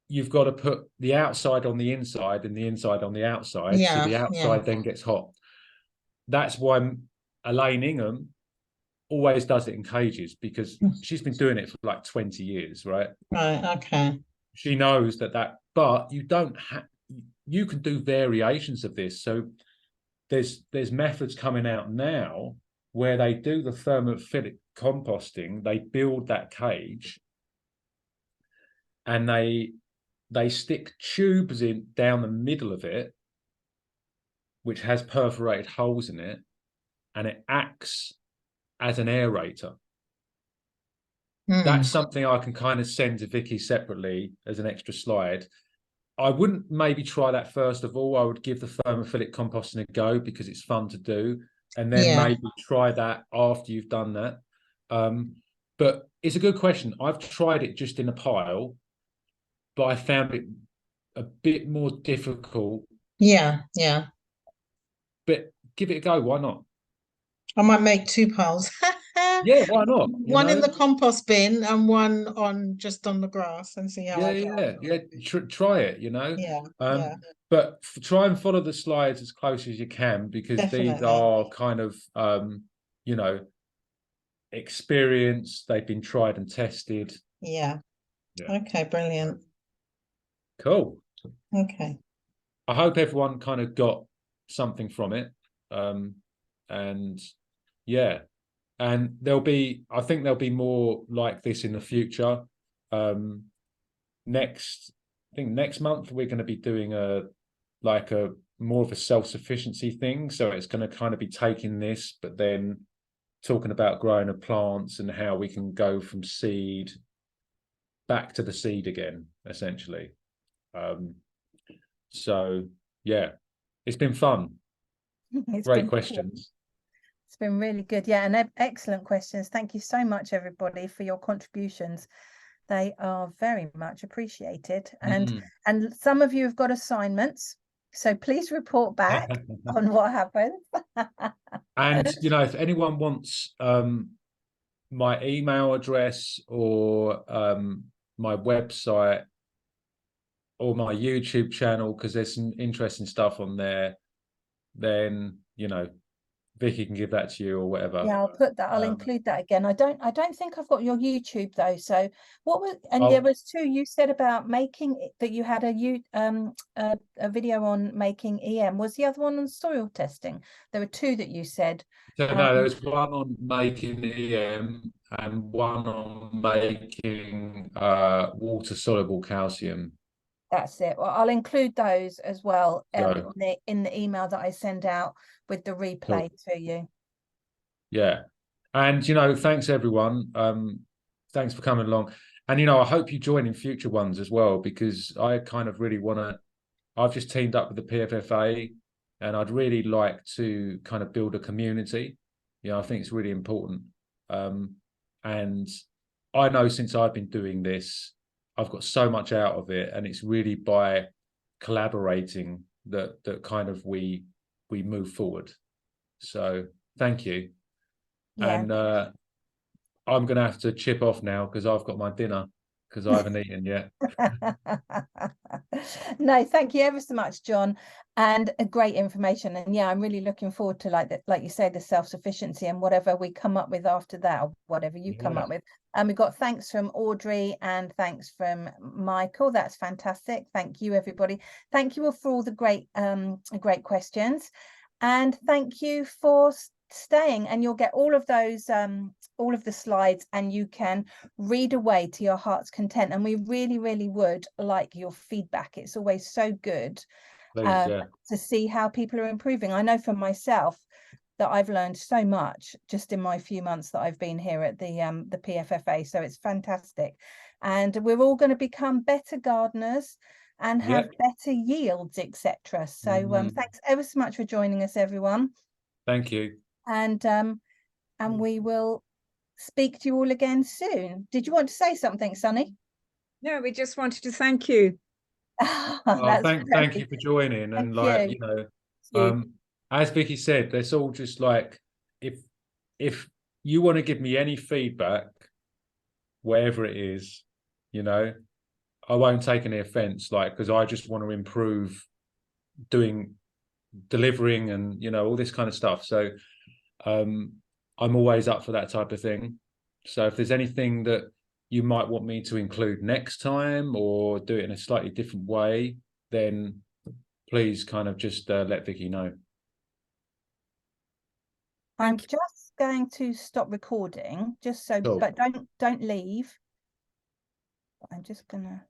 you've got to put the outside on the inside and the inside on the outside. So Yeah. the Yeah. outside then gets hot. That's why Elaine Ingham always does it in cages, because she's been doing it for like 20 years, right? Right. Okay. She knows that, but you don't have, you can do variations of this. So there's methods coming out now where they do the thermophilic composting, they build that cage and they stick tubes in down the middle of it, which has perforated holes in it, and it acts as an aerator. That's something I can kind of send to Vicky separately as an extra slide. I wouldn't maybe try that first of all. I would give the thermophilic composting a go because it's fun to do, and then maybe try that after you've done that. But it's a good question. I've tried it just in a pile, but I found it a bit more difficult. Yeah. Yeah. But give it a go. Why not? I might make two piles. Yeah, why not? You One in know? the compost bin and one on just on the grass, and see how I go. Yeah. Try it. You know. Yeah. Yeah. But try and follow the slides as close as you can, because these Definitely. are kind of you know, experience. They've been tried and tested. Yeah. Yeah. Okay. Brilliant. Cool. Okay. I hope everyone kind of got something from it. And yeah, and I think there'll be more like this in the future. I think next month we're going to be doing a more of a self-sufficiency thing. So it's going to kind of be taking this, but then talking about growing of plants and how we can go from seed back to the seed again, essentially. So yeah, it's been fun. It's Great been questions. It's been really good. Yeah, and excellent questions. Thank you so much, everybody, for your contributions. They are very much appreciated. And some of you have got assignments, so please report back on what happened. And you know, if anyone wants my email address or my website or my YouTube channel, because there's some interesting stuff on there, then you know, Vicky can give that to you or whatever. Yeah, I'll put that. I'll include that again. I don't think I've got your YouTube though. So what was, and there was two you said about making that you had a video on making EM. Was the other one on soil testing? There were two that you said. So no, there was one on making EM and one on making water soluble calcium. That's it. Well, I'll include those as well So, in the email that I send out with the replay to you. Yeah. And, you know, thanks everyone. Thanks for coming along. And, you know, I hope you join in future ones as well, because I kind of really want to, I've just teamed up with the PFFA and I'd really like to kind of build a community. You know, I think it's really important. And I know since I've been doing this, I've got so much out of it, and it's really by collaborating that kind of we move forward. So thank you. Yeah. And I'm going to have to chip off now because I've got my dinner because I haven't eaten yet. No, thank you ever so much, John, and great information. And yeah, I'm really looking forward to like you said, the self-sufficiency and whatever we come up with after that, or whatever you come up with. And we got thanks from Audrey and thanks from Michael. That's fantastic. Thank you, everybody. Thank you all for all the great questions, and thank you for staying. And you'll get all of those all of the slides, and you can read away to your heart's content. And we really would like your feedback. It's always so good to see how people are improving. I know for myself that I've learned so much just in my few months that I've been here at the PFFA, so it's fantastic. And we're all going to become better gardeners and have better yields, etc. So thanks ever so much for joining us, everyone. Thank you. And we will speak to you all again soon. Did you want to say something, Sonny? No, we just wanted to thank you. Thank you for joining. And like, you know, as Vicky said, that's all just like, if you want to give me any feedback, wherever it is, you know, I won't take any offense, like, because I just want to improve delivering and, you know, all this kind of stuff. So I'm always up for that type of thing. So if there's anything that you might want me to include next time or do it in a slightly different way, then please kind of just let Vicky know. I'm just going to stop recording, just so, but don't leave. I'm just gonna